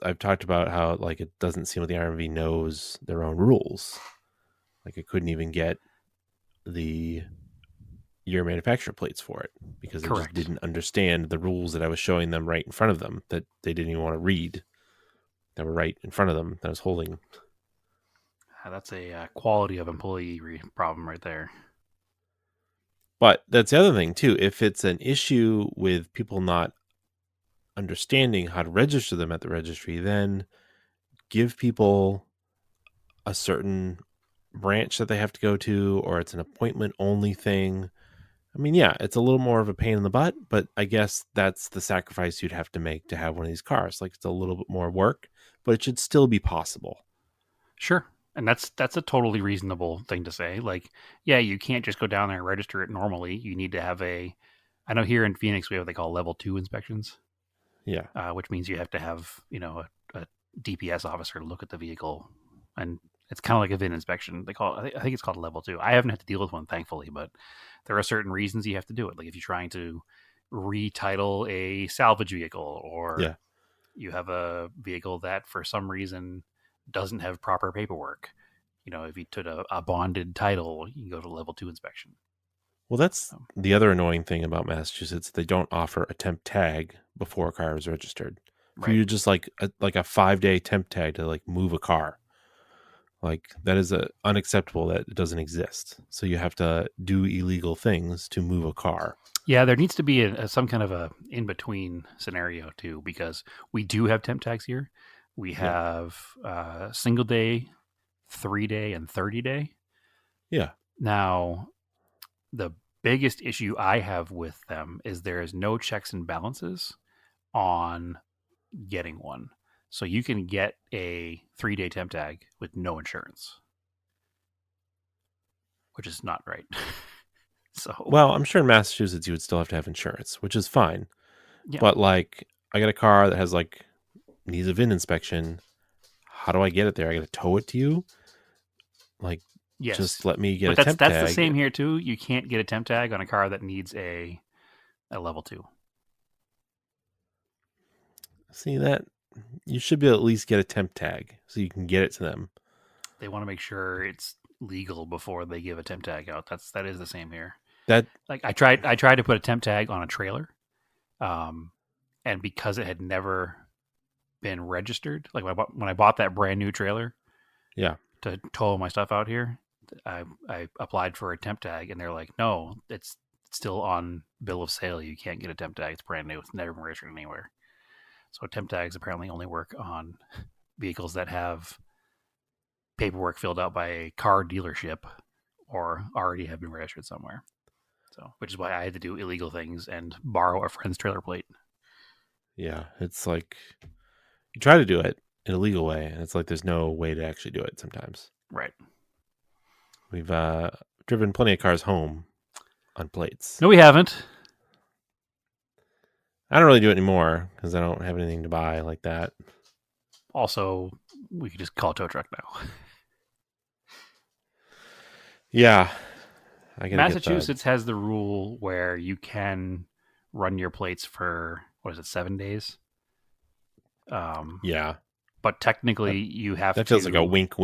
I've talked about how it doesn't seem like the RMV knows their own rules. It couldn't even get the year manufacturer plates for it because they just didn't understand the rules that I was showing them right in front of them that they didn't even want to read. That were right in front of them that I was holding. That's a quality of employee problem right there. But that's the other thing too. If it's an issue with people not understanding how to register them at the registry, then give people a certain branch that they have to go to, or it's an appointment only thing. I mean, yeah, it's a little more of a pain in the butt, but I guess that's the sacrifice you'd have to make to have one of these cars. It's a little bit more work, but it should still be possible. Sure. And that's a totally reasonable thing to say. Yeah, you can't just go down there and register it normally. You need to have I know here in Phoenix we have what they call level 2 inspections. Yeah. Which means you have to have, a DPS officer look at the vehicle, and it's kind of like a VIN inspection. I think it's called level 2. I haven't had to deal with one, thankfully, but there are certain reasons you have to do it. Like if you're trying to retitle a salvage vehicle, or you have a vehicle that for some reason doesn't have proper paperwork. If you took a bonded title, you can go to level 2 inspection. Well, that's the other annoying thing about Massachusetts. They don't offer a temp tag before a car is registered. For you just like a 5-day temp tag to move a car. Like that is unacceptable that it doesn't exist. So you have to do illegal things to move a car. Yeah, there needs to be some kind of a in between scenario too, because we do have temp tags here. We have single day, 3-day, and 30-day. Yeah. Now, the biggest issue I have with them is there is no checks and balances on getting one. So you can get a 3-day temp tag with no insurance, which is not right. So, well, I'm sure in Massachusetts you would still have to have insurance, which is fine. Yeah. But like, I got a car that has like needs a VIN inspection. How do I get it there? I got to tow it to you. Like, yes, just let me get but a temp tag. That's the same here too. You can't get a temp tag on a car that needs a level 2. See that? You should be able to at least get a temp tag so you can get it to them. They want to make sure it's legal before they give a temp tag out. That is the same here. That like I tried to put a temp tag on a trailer, and because it had never been registered, like when I bought that brand new trailer, yeah, to tow my stuff out here, I applied for a temp tag, and they're like, no, it's still on bill of sale. You can't get a temp tag. It's brand new. It's never been registered anywhere. So temp tags apparently only work on vehicles that have paperwork filled out by a car dealership or already have been registered somewhere. So, which is why I had to do illegal things and borrow a friend's trailer plate. Yeah, it's like you try to do it in a legal way, and it's like there's no way to actually do it sometimes. Right. We've driven plenty of cars home on plates. No, we haven't. I don't really do it anymore because I don't have anything to buy like that. Also, we could just call a tow truck now. Yeah. Massachusetts has the rule where you can run your plates for, 7 days? Yeah. But technically, you have to... That feels like a wink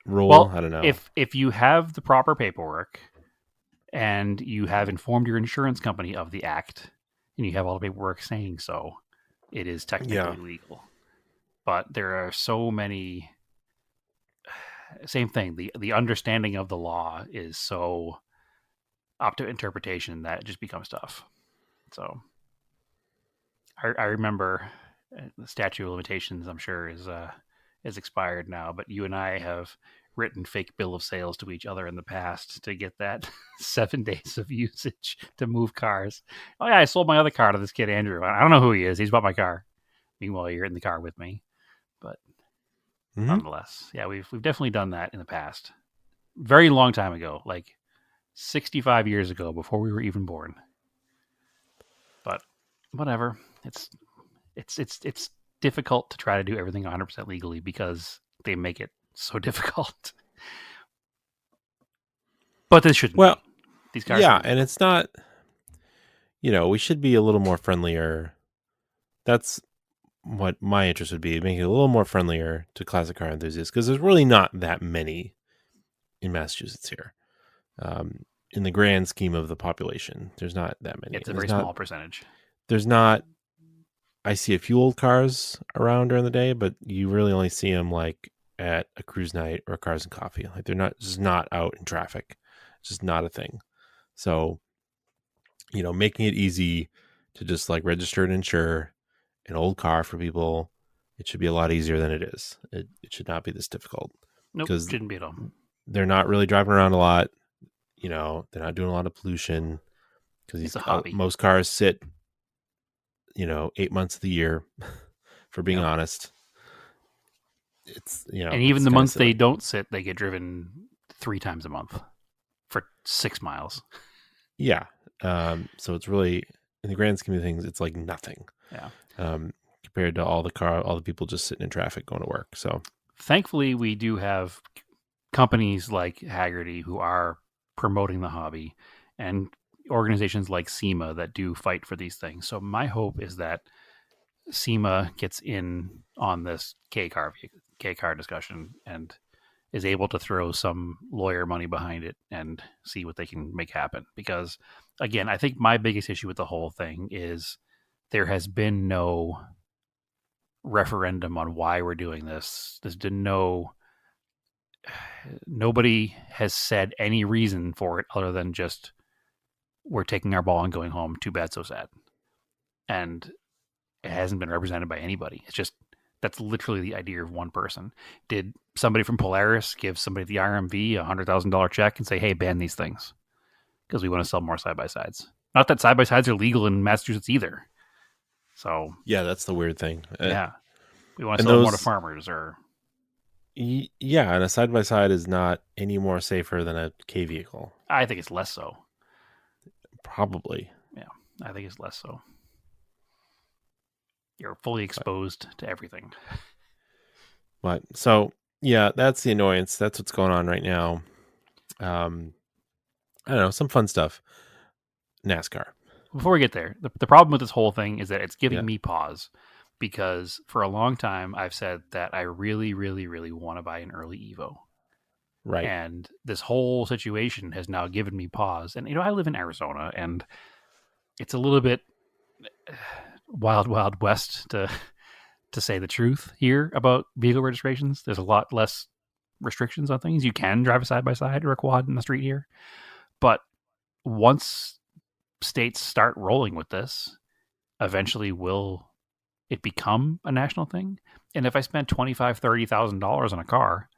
rule. Well, I don't know. If you have the proper paperwork and you have informed your insurance company of the act, and you have all the paperwork saying so, it is technically legal. But there are so many... Same thing. The understanding of the law is so up to interpretation that it just becomes tough. So I remember the statute of limitations, I'm sure, is expired now, but you and I have written fake bill of sales to each other in the past to get that 7 days of usage to move cars. Oh yeah, I sold my other car to this kid Andrew. I don't know who he is. He's bought my car. Meanwhile, you're in the car with me. But nonetheless, yeah, we've definitely done that in the past. Very long time ago, like 65 years ago, before we were even born. But whatever, it's difficult to try to do everything 100% legally because they make it so difficult. But this shouldn't. Well, be. These cars. Yeah, and it's not. We should be a little more friendlier. That's what my interest would be, making it a little more friendlier to classic car enthusiasts, because there's really not that many in Massachusetts here. In the grand scheme of the population, there's not that many. It's a very small percentage. There's not. I see a few old cars around during the day, but you really only see them like at a cruise night or Cars and Coffee. Like they're just not out in traffic. It's just not a thing. So, making it easy to just like register and insure an old car for people, it should be a lot easier than it is. It should not be this difficult. Nope, because shouldn't be at all. They're not really driving around a lot. They're not doing a lot of pollution because most cars sit, 8 months of the year. For being honest, it's and even the months they don't sit, they get driven 3 times a month for 6 miles. Yeah. So it's really, in the grand scheme of things, it's like nothing. Yeah. Compared to all the people just sitting in traffic going to work. So thankfully, we do have companies like Haggerty who are promoting the hobby, and organizations like SEMA that do fight for these things. So my hope is that SEMA gets in on this K car discussion and is able to throw some lawyer money behind it and see what they can make happen. Because again, I think my biggest issue with the whole thing is there has been no referendum on why we're doing this. There's been no nobody has said any reason for it other than just we're taking our ball and going home. Too bad, so sad. And it hasn't been represented by anybody. It's just that's literally the idea of one person. Did somebody from Polaris give somebody at the RMV $100,000 check and say, "Hey, ban these things because we want to sell more side by sides"? Not that side by sides are legal in Massachusetts either. So Yeah, that's the weird thing. yeah, we want to and sell more to those- farmers or. Yeah, and a side by side is not any more safer than a K vehicle. I think it's less so. Probably. Yeah, I think it's less so. You're fully exposed to everything. But so yeah, that's the annoyance. That's what's going on right now. I don't know, some fun stuff. NASCAR. Before we get there, the problem with this whole thing is that it's giving Yeah. me pause because for a long time I've said that I really, really, really want to buy an early Evo. Right. And this whole situation has now given me pause. And, I live in Arizona and it's a little bit wild, wild west to say the truth here about vehicle registrations. There's a lot less restrictions on things. You can drive a side-by-side or a quad in the street here. But once states start rolling with this, eventually will it become a national thing? And if I spend $25,000-$30,000 on a car,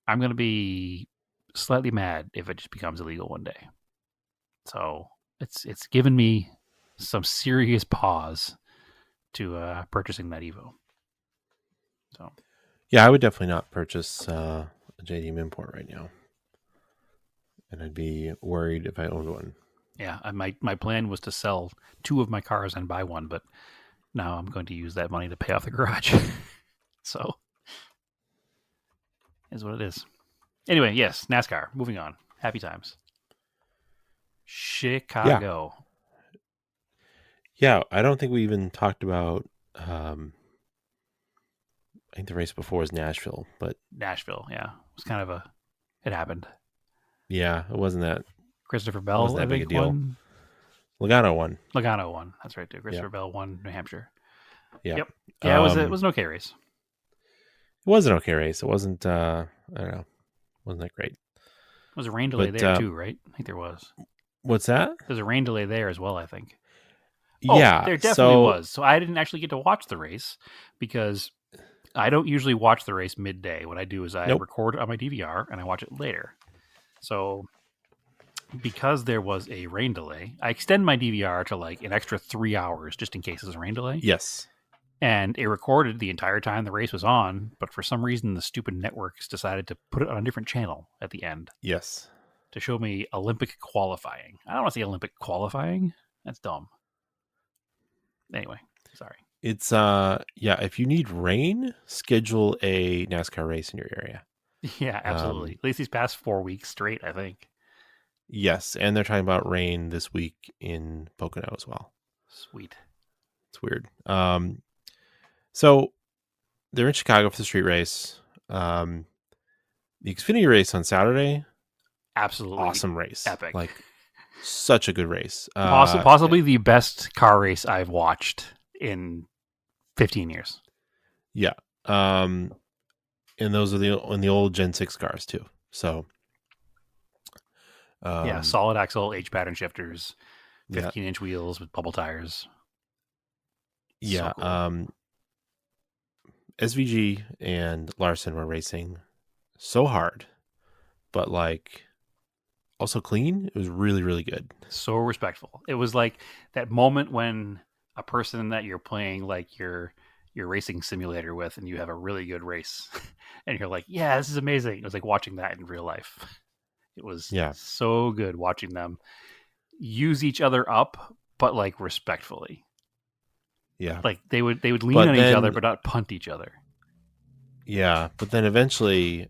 I'm going to be slightly mad if it just becomes illegal one day. So it's given me some serious pause to purchasing that Evo. So Yeah, I would definitely not purchase a JDM import right now. And I'd be worried if I owned one. yeah, my plan was to sell 2 of my cars and buy one, but now I'm going to use that money to pay off the garage. So is what it is. Anyway, yes, NASCAR. Moving on. Happy times. Chicago. Yeah, I don't think we even talked about I think the race before was Nashville, but Nashville. Yeah, it was kind of it happened. yeah, it wasn't that. Christopher Bell, Wasn't that I big a think, deal. won. Logano won. Logano won. That's right, too. Christopher Yeah. Bell won New Hampshire. Yeah. Yep. Yeah, it was an okay race. It was an okay race. It wasn't I don't know. Wasn't that great. There was a rain delay But, there, too, right? I think there was. What's that? There's a rain delay there as well, I think. Oh, Yeah. there definitely so, was. So I didn't actually get to watch the race because I don't usually watch the race midday. What I do is I Nope. record it on my DVR and I watch it later. So because there was a rain delay, I extend my DVR to like an extra 3 hours just in case there's a rain delay. Yes. And it recorded the entire time the race was on, but for some reason the stupid networks decided to put it on a different channel at the end Yes. to show me Olympic qualifying. I don't want to say Olympic qualifying. That's dumb. Anyway, sorry. It's yeah, if you need rain, schedule a NASCAR race in your area. Yeah, absolutely. At least these past 4 weeks straight, I think. Yes, and they're talking about rain this week in Pocono as well. Sweet. It's weird. So they're in Chicago for the street race. The Xfinity race on Saturday, Absolutely. awesome race. Epic. Like such a good race. Possibly the best car race I've watched in 15 years. Yeah. And those are in the old Gen 6 cars too. So Yeah, solid axle, H pattern shifters, yeah. 15-inch wheels with bubble tires. Yeah. So cool. SVG and Larson were racing so hard, but like also clean. It was really, really good. So respectful. It was like that moment when a person that you're playing like your racing simulator with and you have a really good race and you're like, yeah, this is amazing. It was like watching that in real life. It was so good watching them use each other up, but like respectfully. Yeah. Like they would lean But on each then- other, but not punt each other. Yeah. But then eventually,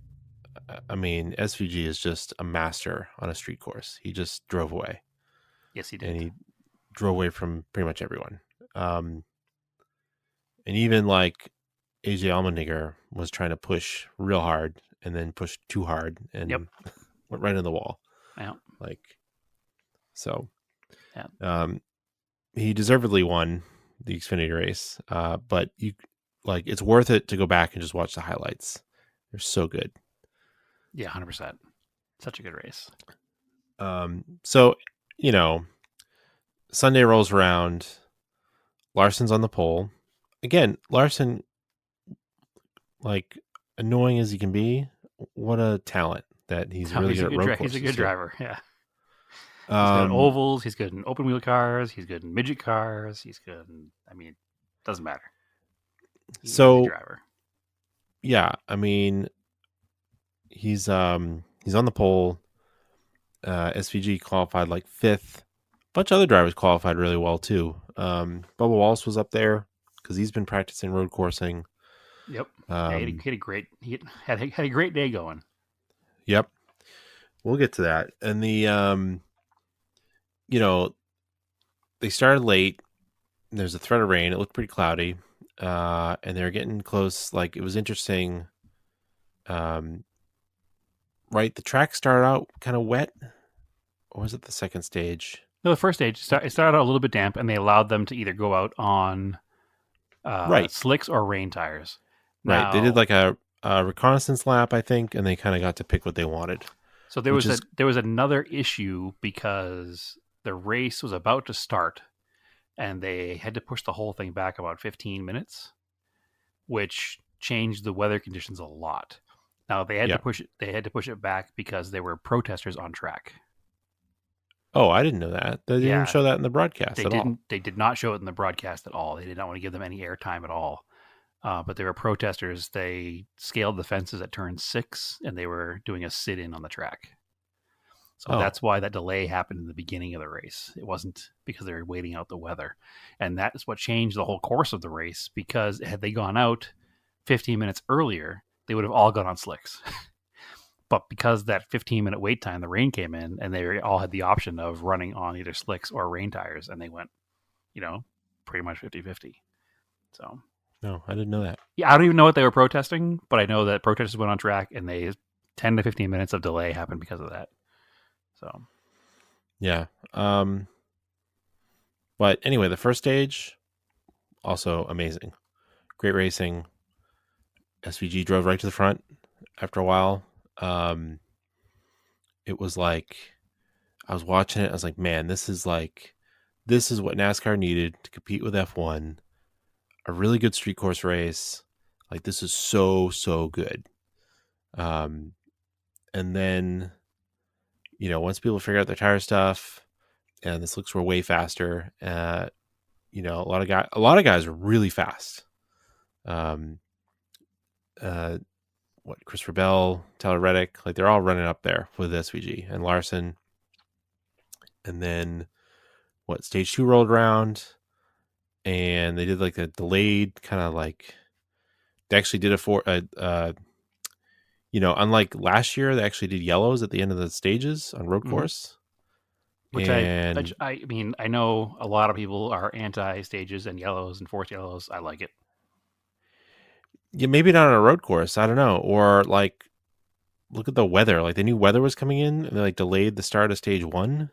I mean, SVG is just a master on a street course. He just drove away. Yes, he did. And he drove away from pretty much everyone. And even like AJ Allmendinger was trying to push real hard and then pushed too hard and went right in the wall. Yeah. Like, so Yeah. he deservedly won the Xfinity race. But you like, it's worth it to go back and just watch the highlights. They're so good. Yeah, 100%. Such a good race. So, Sunday rolls around. Larson's on the pole. Again, Larson, like, annoying as he can be, what a talent that he's really good at road courses. He's a good too. driver. Yeah. He's good at Um, ovals. He's good in open wheel cars. He's good in midget cars. He's good in, doesn't matter. He's a so driver. yeah, he's on the pole. SVG qualified like 5th. A bunch of other drivers qualified really well too. Bubba Wallace was up there because he's been practicing road coursing. Yep. Yeah, he had a great day going. Yep. We'll get to that. And they started late. There's a threat of rain. It looked pretty cloudy. And they were getting close. Like, it was interesting. Right. The track started out kind of wet. Or was it the second stage? No, the first stage, it started out a little bit damp, and they allowed them to either go out on slicks or rain tires. Right. They did like a reconnaissance lap, I think, and they kind of got to pick what they wanted. So there was another issue because the race was about to start, and they had to push the whole thing back about 15 minutes, which changed the weather conditions a lot. Now they had to push it. They had to push it back because there were protesters on track. Oh, I didn't know that. They didn't show that in the broadcast at all. They did not show it in the broadcast at all. They did not want to give them any airtime at all. But there were protesters. They scaled the fences at turn 6, and they were doing a sit-in on the track. So that's why that delay happened in the beginning of the race. It wasn't because they were waiting out the weather. And that is what changed the whole course of the race, because had they gone out 15 minutes earlier, they would have all gone on slicks. But because that 15-minute wait time, the rain came in, and they all had the option of running on either slicks or rain tires, and they went, pretty much 50-50. So, no, I didn't know that. Yeah, I don't even know what they were protesting, but I know that protesters went on track, and 10 to 15 minutes of delay happened because of that. So, yeah. But anyway, the first stage, also amazing. Great racing. SVG drove right to the front after a while. It was like, I was watching it. I was like, man, this is what NASCAR needed to compete with F1. A really good street course race. Like, this is so, so good. And then, once people figure out their tire stuff, and the slicks were way faster, a lot of guys were really fast. Christopher Bell, Tyler Reddick, like, they're all running up there with SVG and Larson. And then stage 2 rolled around, and they did like a delayed kind of like, they actually did unlike last year, they actually did yellows at the end of the stages on road course. Which I know a lot of people are anti stages and yellows and forced yellows. I like it. Yeah, maybe not on a road course. I don't know. Or like, look at the weather. Like, they knew weather was coming in, and they like delayed the start of stage 1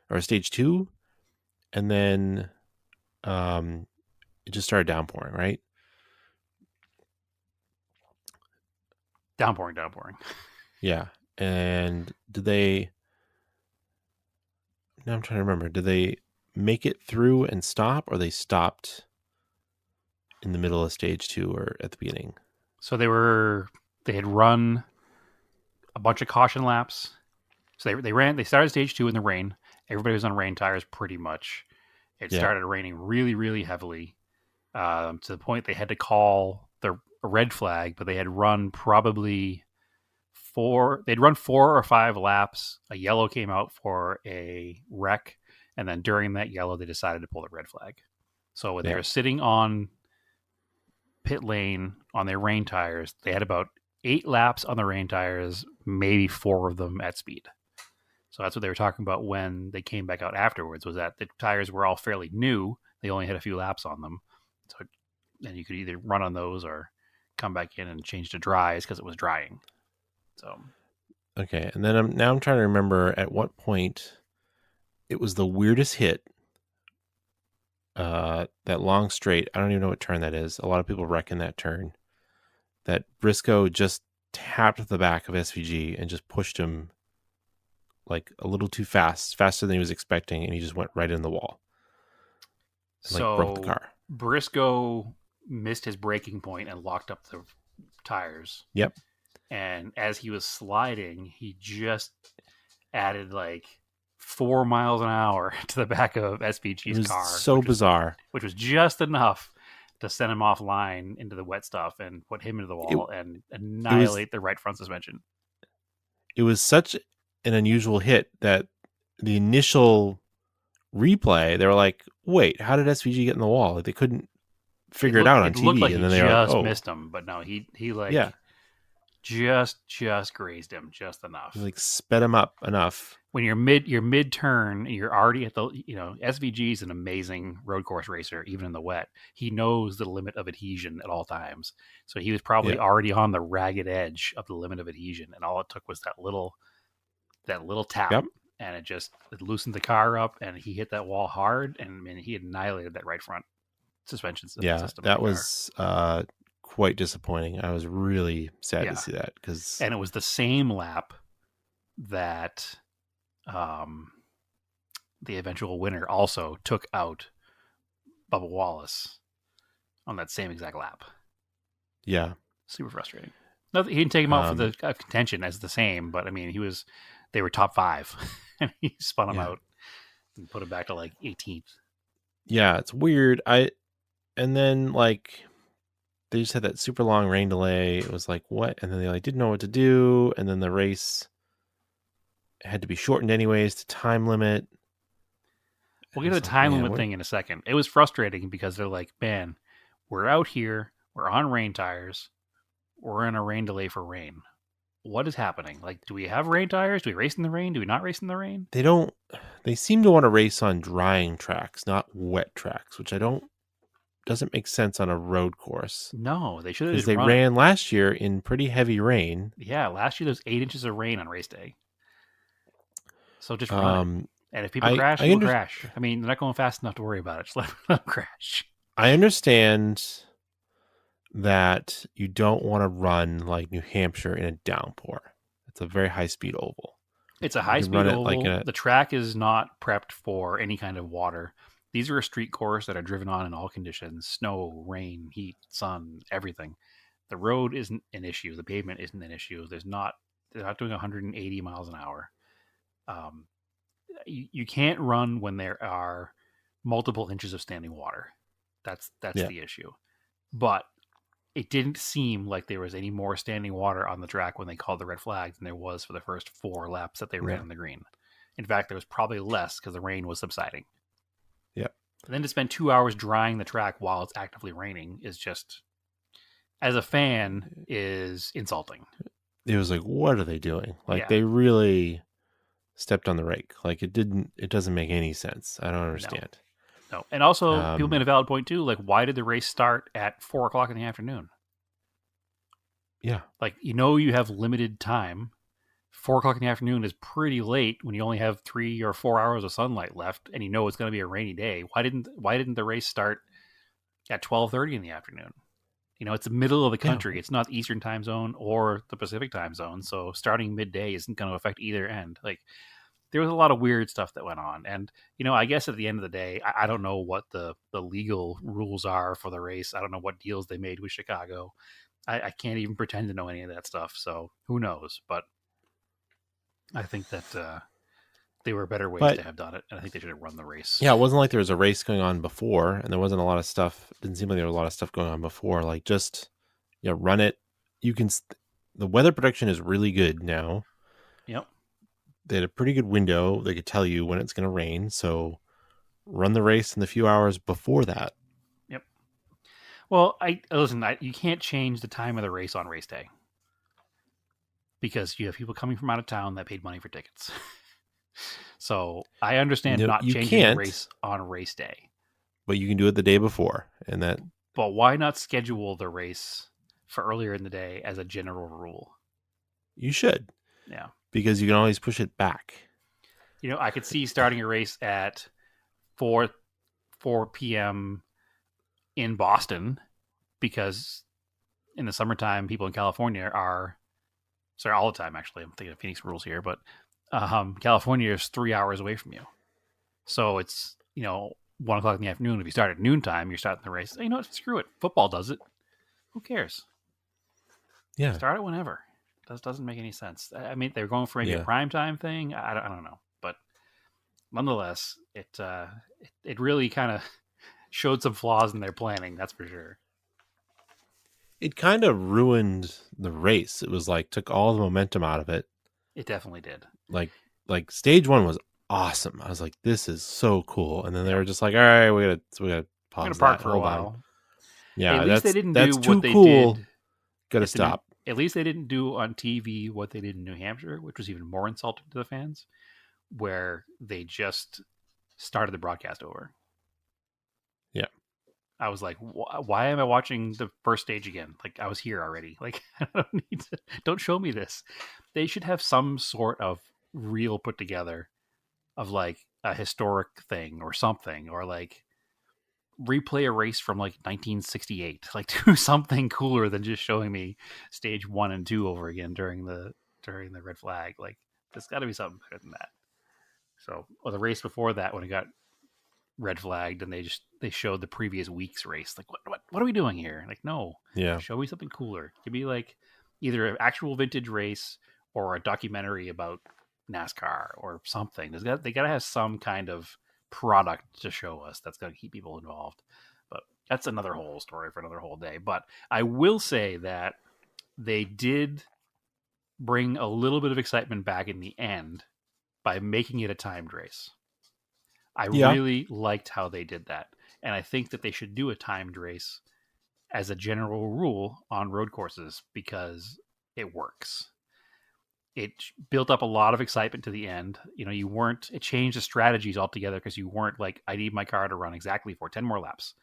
or stage 2, and then it just started downpouring, right? Downpouring. Yeah. And now I'm trying to remember, did they make it through and stop, or they stopped in the middle of stage 2 or at the beginning? So they had run a bunch of caution laps. So they started stage 2 in the rain. Everybody was on rain tires pretty much. It started raining really, really heavily, to the point they had to call a red flag, but they had run probably 4 or 5 laps. A yellow came out for a wreck, and then during that yellow, they decided to pull the red flag. So when they were sitting on pit lane on their rain tires, they had about 8 laps on the rain tires, maybe 4 of them at speed. So that's what they were talking about when they came back out afterwards, was that the tires were all fairly new. They only had a few laps on them. So then you could either run on those or come back in and change to dries because it was drying. So, okay. And then I'm trying to remember at what point it was the weirdest hit. That long straight. I don't even know what turn that is. A lot of people reckon that turn. That Briscoe just tapped the back of SVG and just pushed him like a little too fast, faster than he was expecting, and he just went right in the wall. And, like, broke the car. Briscoe missed his braking point and locked up the tires. Yep. And as he was sliding, he just added like 4 miles an hour to the back of SVG's car. So bizarre. Which was just enough to send him offline into the wet stuff and put him into the wall and annihilate the right front suspension. It was such an unusual hit that the initial replay, they were like, wait, how did SVG get in the wall? Like, they couldn't figure it out on TV. Looked like and then he they just were like, missed him, but no, he just grazed him just enough. He, like, sped him up enough. When you're mid turn, you're already at the, SVG is an amazing road course racer, even in the wet. He knows the limit of adhesion at all times. So he was probably already on the ragged edge of the limit of adhesion, and all it took was that little tap, and it loosened the car up, and he hit that wall hard, and he annihilated that right front suspension system. Yeah, that was quite disappointing. I was really sad to see that, and it was the same lap that the eventual winner also took out Bubba Wallace on that same exact lap. Yeah, super frustrating. No, he didn't take him out for the contention as the same, but I mean, they were top 5, and he spun him out and put him back to like 18th. Yeah, it's weird. And then, like, they just had that super long rain delay. It was like, what? And then they like didn't know what to do. And then the race had to be shortened anyways to time limit. We'll get to the time limit thing in a second. It was frustrating because they're like, man, we're out here, we're on rain tires, we're in a rain delay for rain. What is happening? Like, do we have rain tires? Do we race in the rain? Do we not race in the rain? They seem to want to race on drying tracks, not wet tracks, which doesn't make sense on a road course. No, they should have. Because they ran last year in pretty heavy rain. Yeah, last year there was 8 inches of rain on race day. So just run. And if people crash, people crash. I mean, they're not going fast enough to worry about it. Just let them crash. I understand that you don't want to run like New Hampshire in a downpour. It's a very high-speed oval. It's a high-speed oval. The track is not prepped for any kind of water. These are a street course that are driven on in all conditions: snow, rain, heat, sun, everything. The road isn't an issue. The pavement isn't an issue. They're not doing 180 miles an hour. You can't run when there are multiple inches of standing water. That's the issue. But it didn't seem like there was any more standing water on the track when they called the red flag than there was for the first 4 laps that they ran on the green. In fact, there was probably less because the rain was subsiding. Yep. And then to spend 2 hours drying the track while it's actively raining is just, as a fan, is insulting. It was like, what are they doing? Like, they really stepped on the rake. Like, it doesn't make any sense. I don't understand. No. And also, people made a valid point too. Like, why did the race start at 4:00 in the afternoon? Yeah. Like, you have limited time. 4:00 in the afternoon is pretty late when you only have 3 or 4 hours of sunlight left, and it's going to be a rainy day. Why didn't the race start at 12:30 in the afternoon? It's the middle of the country. It's not the Eastern time zone or the Pacific time zone, so starting midday isn't going to affect either end. Like, there was a lot of weird stuff that went on, and I guess at the end of the day, I don't know what the legal rules are for the race. I don't know what deals they made with Chicago. I can't even pretend to know any of that stuff. So who knows? But I think that there were better ways to have done it, and I think they should have run the race. Yeah, it wasn't like there was a race going on before, and there wasn't a lot of stuff. It didn't seem like there was a lot of stuff going on before. Like, just run it. The weather prediction is really good now. Yep. They had a pretty good window. They could tell you when it's going to rain, so run the race in the few hours before that. Yep. Well, you can't change the time of the race on race day because you have people coming from out of town that paid money for tickets. So I understand not changing the race on race day, but you can do it the day before, But why not schedule the race for earlier in the day as a general rule? You should. Yeah. Because you can always push it back. I could see starting a race at 4 p.m. in Boston because in the summertime, people in California are Sorry, all the time, actually. I'm thinking of Phoenix rules here, but California is 3 hours away from you. So it's, 1 o'clock in the afternoon. If you start at noontime, you're starting the race. You know what? Screw it. Football does it. Who cares? Yeah. Start it whenever. Doesn't make any sense. I mean, they're going for maybe a primetime thing. I don't know. But nonetheless, it really kind of showed some flaws in their planning, that's for sure. It kind of ruined the race. It was like took all the momentum out of it. It definitely did. Like stage 1 was awesome. I was like, this is so cool. And then they were just like, all right, we gotta pause. We're gonna park that. for a while. Yeah, at least they didn't that's do too what they cool. did. Gotta stop. At least they didn't do on TV what they did in New Hampshire, which was even more insulting to the fans, where they just started the broadcast over. Yeah. I was like, why am I watching the first stage again? Like, I was here already. Like, I don't need to. Don't show me this. They should have some sort of reel put together of like a historic thing or something, or like replay a race from like 1968. Like, do something cooler than just showing me stage 1 and 2 over again during the red flag. Like, there's got to be something better than that. So, or the race before that, when it got red flagged and they showed the previous week's race, like what are we doing here? Like, no, show me something cooler. Give me like either an actual vintage race or a documentary about NASCAR or something. They gotta have some kind of product to show us that's gonna keep people involved. But that's another whole story for another whole day. But I will say that they did bring a little bit of excitement back in the end by making it a timed race. I really liked how they did that. And I think that they should do a timed race as a general rule on road courses because it works. It built up a lot of excitement to the end. It changed the strategies altogether because you weren't like, I need my car to run exactly for 10 more laps.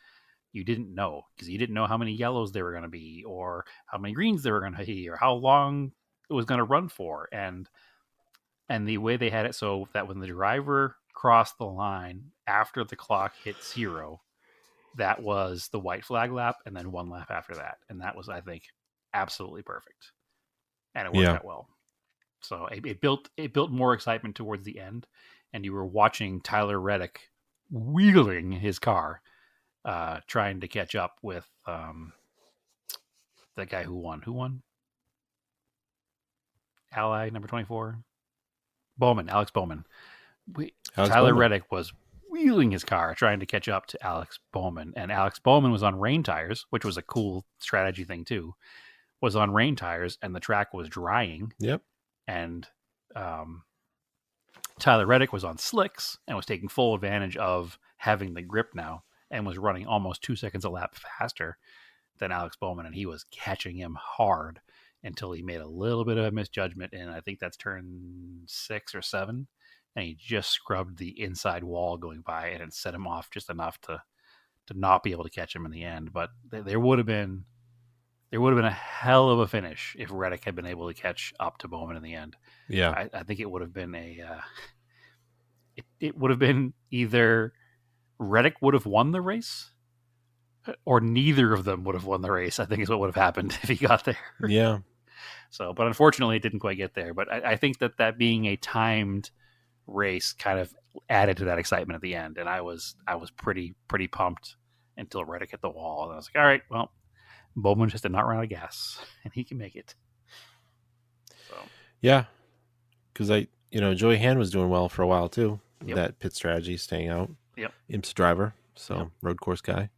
You didn't know because you didn't know how many yellows there were going to be or how many greens there were going to be or how long it was going to run for. And the way they had it so that when the driver crossed the line after the clock hit 0, that was the white flag lap and then 1 lap after that. And that was, I think, absolutely perfect. And it worked out well. So it built more excitement towards the end. And you were watching Tyler Reddick wheeling his car, trying to catch up with the guy who won. Who won? Ally number 24? Alex Bowman. Tyler Reddick was wheeling his car trying to catch up to Alex Bowman, and Alex Bowman was on rain tires, which was a cool strategy thing too. Was on rain tires, and the track was drying. Yep. And Tyler Reddick was on slicks and was taking full advantage of having the grip now, and was running almost 2 seconds a lap faster than Alex Bowman, and he was catching him hard until he made a little bit of a misjudgment in, I think that's turn 6 or 7. And he just scrubbed the inside wall going by, and it set him off just enough to not be able to catch him in the end. But there would have been a hell of a finish if Reddick had been able to catch up to Bowman in the end. Yeah, I think it would have been it would have been either Reddick would have won the race, or neither of them would have won the race. I think is what would have happened if he got there. Yeah. So, but unfortunately, it didn't quite get there. But I think that being a timed race kind of added to that excitement at the end, and I was pretty pumped until Reddick hit the wall, and I was like, all right, well, Bowman just did not run out of gas, and he can make it. So yeah, because Joey Hand was doing well for a while too. Yep. That pit strategy, staying out. Yep. IMSA driver, so Yep. road course guy.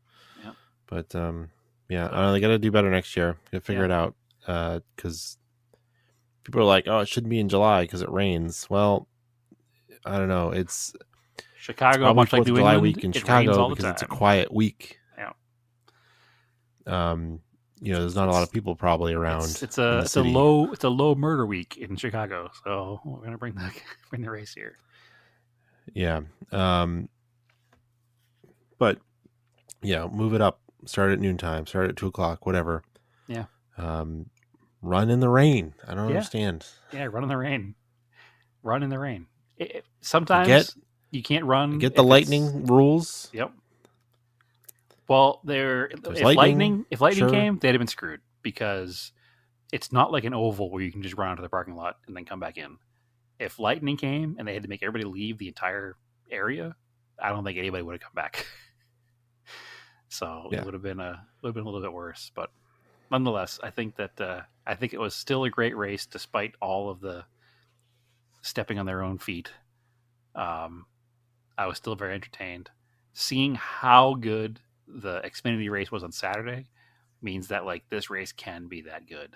Yep. But I don't know, they got to do better next year. Got to figure it out because people are like, oh, it shouldn't be in July because it rains. Well, I don't know. It's Chicago, much like New July England, week in it rains Chicago all the because time. it's a quiet week. Yeah. There's not a lot of people probably around. It's a low murder week in Chicago, so we're gonna bring the race here. Yeah. But yeah, move it up. Start at noontime. Start at 2:00. Whatever. Yeah. Run in the rain. I don't understand. Yeah, run in the rain. Run in the rain. Sometimes you can't run. Get the lightning rules. Yep. Well, if lightning sure. came, they'd have been screwed because it's not like an oval where you can just run out to the parking lot and then come back in. If lightning came and they had to make everybody leave the entire area, I don't think anybody would have come back. So Yeah. it would have been a little bit worse. But nonetheless, I think it was still a great race despite all of the stepping on their own feet. I was still very entertained. Seeing how good the Xfinity race was on Saturday means that like this race can be that good.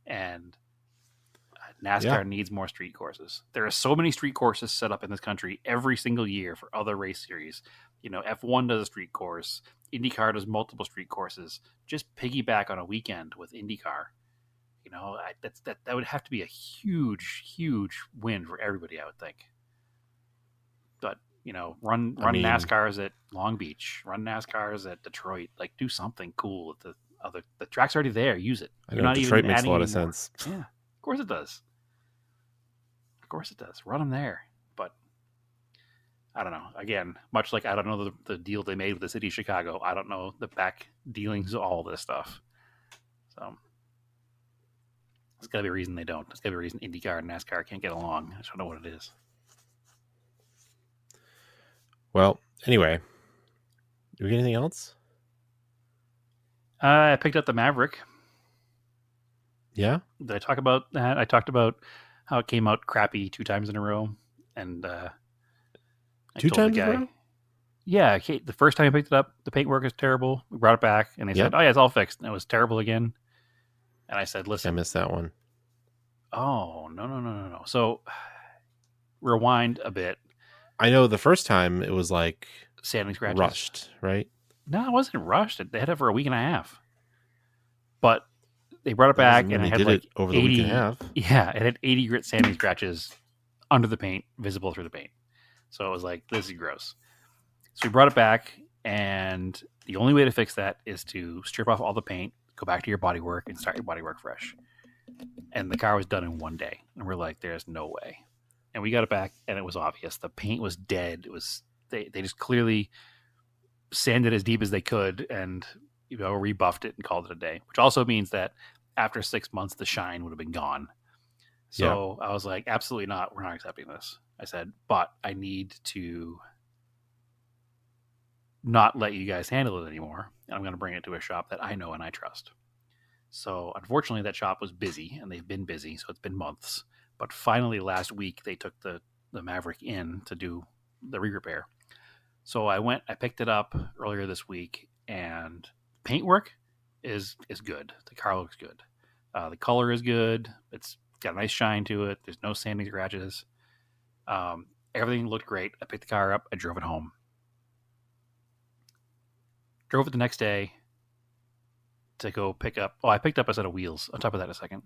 And NASCAR needs more street courses. There are so many street courses set up in this country every single year for other race series. You know, F1 does a street course. IndyCar does multiple street courses. Just piggyback on a weekend with IndyCar. You know, that would have to be a huge, huge win for everybody, I would think. But, you know, run NASCARs at Long Beach, run NASCARs at Detroit. Like, do something cool with the track's already there. Use it. I know Detroit makes a lot of sense. Yeah, of course it does. Of course it does. Run them there. But I don't know. Again, much like I don't know the deal they made with the city of Chicago, I don't know the back dealings of all this stuff. So there's got to be a reason they don't. There's got to be a reason IndyCar and NASCAR can't get along. I just don't know what it is. Well, anyway, do we get anything else? I picked up the Maverick. Yeah? Did I talk about that? I talked about how it came out crappy 2 times in a row. And I 2 told times the in a guy, row? Yeah, the first time I picked it up, the paintwork was terrible. We brought it back, and they Yep. said, oh, yeah, it's all fixed. And it was terrible again. And I said, I listen. missed that one. Oh, no. So rewind a bit. I know the first time it was like Sanding scratches. rushed, right? No, it wasn't rushed. They had it for a week and a half. But they brought it That back, doesn't and mean it they had did like it over the 80, week and a half. Yeah, it had 80 grit sanding scratches under the paint, visible through the paint. So it was like, this is gross. So we brought it back, and the only way to fix that is to strip off all the paint, go back to your bodywork, and start your bodywork fresh. And the car was done in 1 day. And we're like, there's no way. And we got it back, and it was obvious. The paint was dead. It was they just clearly sanded as deep as they could and, you know, rebuffed it and called it a day. Which also means that after 6 months, the shine would have been gone. So I was like, absolutely not. We're not accepting this. I said, but I need to not let you guys handle it anymore. And I'm going to bring it to a shop that I know and I trust. So unfortunately, that shop was busy, and they've been busy. So it's been months. But finally, last week, they took the Maverick in to do the re-repair. So I picked it up earlier this week, and paintwork is good. The car looks good. The color is good. It's got a nice shine to it. There's no sanding scratches. Everything looked great. I picked the car up. I drove it home. Drove it the next day to go pick up. Oh, I picked up a set of wheels. I'll talk about that in a second.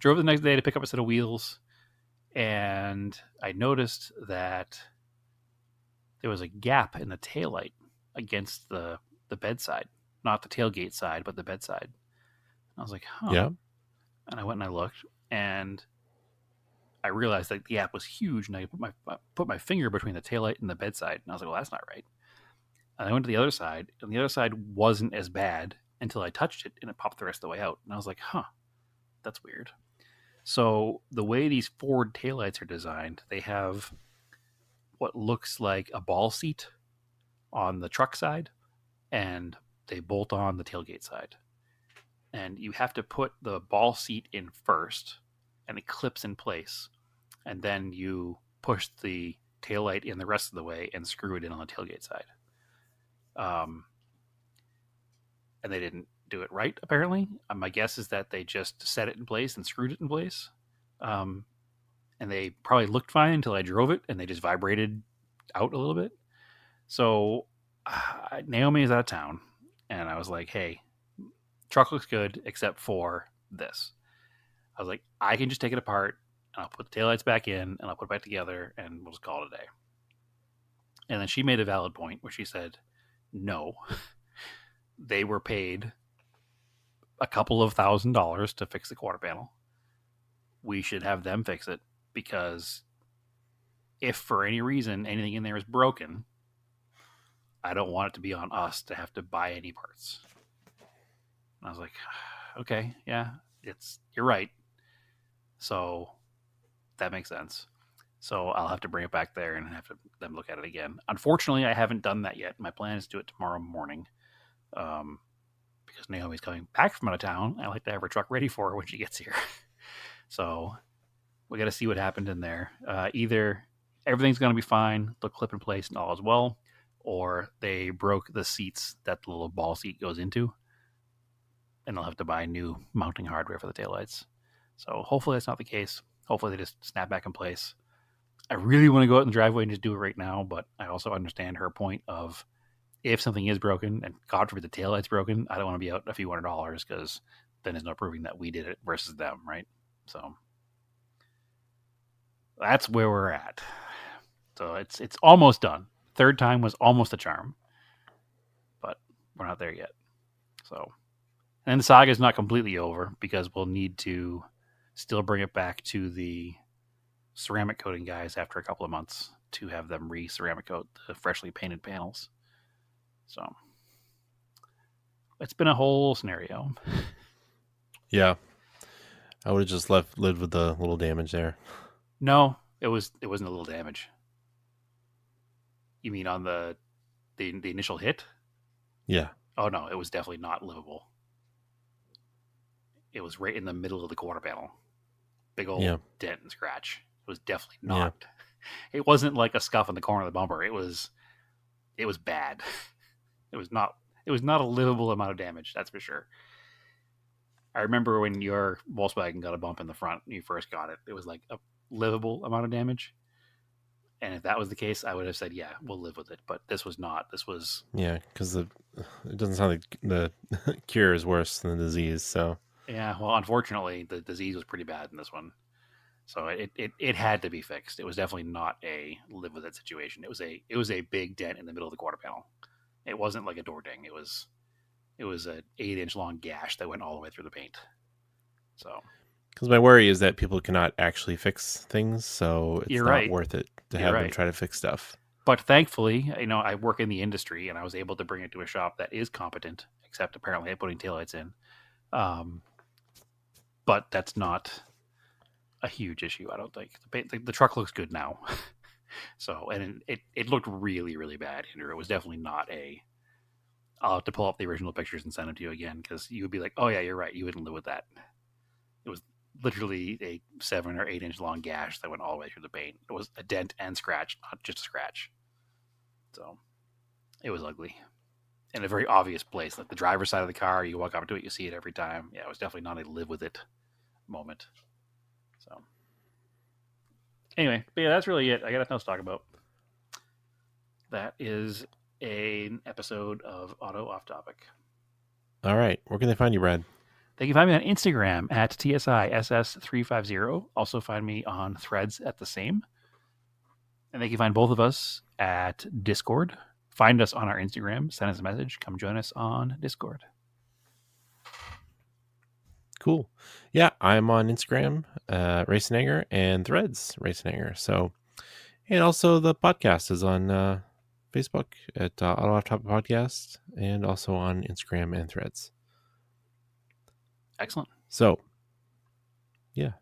Drove the next day to pick up a set of wheels, and I noticed that there was a gap in the taillight against the bedside. Not the tailgate side, but the bedside. I was like, huh. Yeah. And I went and I looked, and I realized that the gap was huge, and I put my finger between the taillight and the bedside, and I was like, well, that's not right. And I went to the other side, and the other side wasn't as bad until I touched it, and it popped the rest of the way out. And I was like, huh, that's weird. So the way these Ford taillights are designed, they have what looks like a ball seat on the truck side, and they bolt on the tailgate side. And you have to put the ball seat in first, and it clips in place. And then you push the taillight in the rest of the way and screw it in on the tailgate side. And they didn't do it right, apparently. My guess is that they just set it in place and screwed it in place. And they probably looked fine until I drove it, and they just vibrated out a little bit. So Naomi is out of town, and I was like, hey, truck looks good except for this. I was like, I can just take it apart, and I'll put the taillights back in, and I'll put it back together, and we'll just call it a day. And then she made a valid point where she said, no, they were paid a couple of $1,000s to fix the quarter panel. We should have them fix it, because if for any reason anything in there is broken, I don't want it to be on us to have to buy any parts. And I was like, okay, yeah, you're right. So that makes sense. So I'll have to bring it back there and have them look at it again. Unfortunately, I haven't done that yet. My plan is to do it tomorrow morning, because Naomi's coming back from out of town. I like to have her truck ready for her when she gets here. So we got to see what happened in there. Either everything's going to be fine, they'll clip in place and all is well, or they broke the seats that the little ball seat goes into, and they'll have to buy new mounting hardware for the taillights. So hopefully that's not the case. Hopefully they just snap back in place. I really want to go out in the driveway and just do it right now, but I also understand her point of if something is broken, and God forbid the taillight's broken, I don't want to be out a few $100 because then there's no proving that we did it versus them, right? So that's where we're at. So it's almost done. Third time was almost a charm, but we're not there yet. So, and the saga is not completely over because we'll need to still bring it back to the ceramic coating guys after a couple of months to have them re-ceramic coat the freshly painted panels. So it's been a whole scenario. Yeah. I would have just lived with the little damage there. No, it wasn't a little damage. You mean on the initial hit? Yeah. Oh no, it was definitely not livable. It was right in the middle of the quarter panel. Big old dent and scratch. It was definitely not. Yeah. It wasn't like a scuff in the corner of the bumper. It was bad. It was not a livable amount of damage, that's for sure. I remember when your Volkswagen got a bump in the front when you first got it. It was like a livable amount of damage. And if that was the case, I would have said, yeah, we'll live with it. But this was not. This was... Yeah, because it doesn't sound like the cure is worse than the disease, so... Yeah, well, unfortunately, the disease was pretty bad in this one. So it had to be fixed. It was definitely not a live with it situation. It was a big dent in the middle of the quarter panel. It wasn't like a door ding. It was an 8-inch long gash that went all the way through the paint. So... Because my worry is that people cannot actually fix things, so it's not worth it to have them try to fix stuff. But thankfully, I work in the industry, and I was able to bring it to a shop that is competent, except apparently at putting taillights in. But that's not a huge issue, I don't think. The truck looks good now. So, and it looked really, really bad, Andrew. It was definitely not I'll have to pull up the original pictures and send them to you again, because you would be like, oh yeah, you're right. You wouldn't live with that. It was literally a 7 or 8 inch long gash that went all the way through the paint. It was a dent and scratch, not just a scratch. So it was ugly. In a very obvious place, like the driver's side of the car. You walk up to it, you see it every time. Yeah, it was definitely not a live with it moment. So anyway, but yeah, that's really it. I got nothing else to talk about. That is an episode of Auto Off Topic. All right. Where can they find you, Brad? They can find me on Instagram at TSISS350. Also find me on Threads at the same. And they can find both of us at Discord. Find us on our Instagram. Send us a message. Come join us on Discord. Cool. Yeah, I'm on Instagram, Racenanger, and Threads, Racenanger. So, and also the podcast is on Facebook at Auto Off Topic Podcast, and also on Instagram and Threads. Excellent. So, yeah.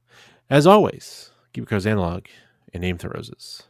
As always, keep your cars analog and aim for roses.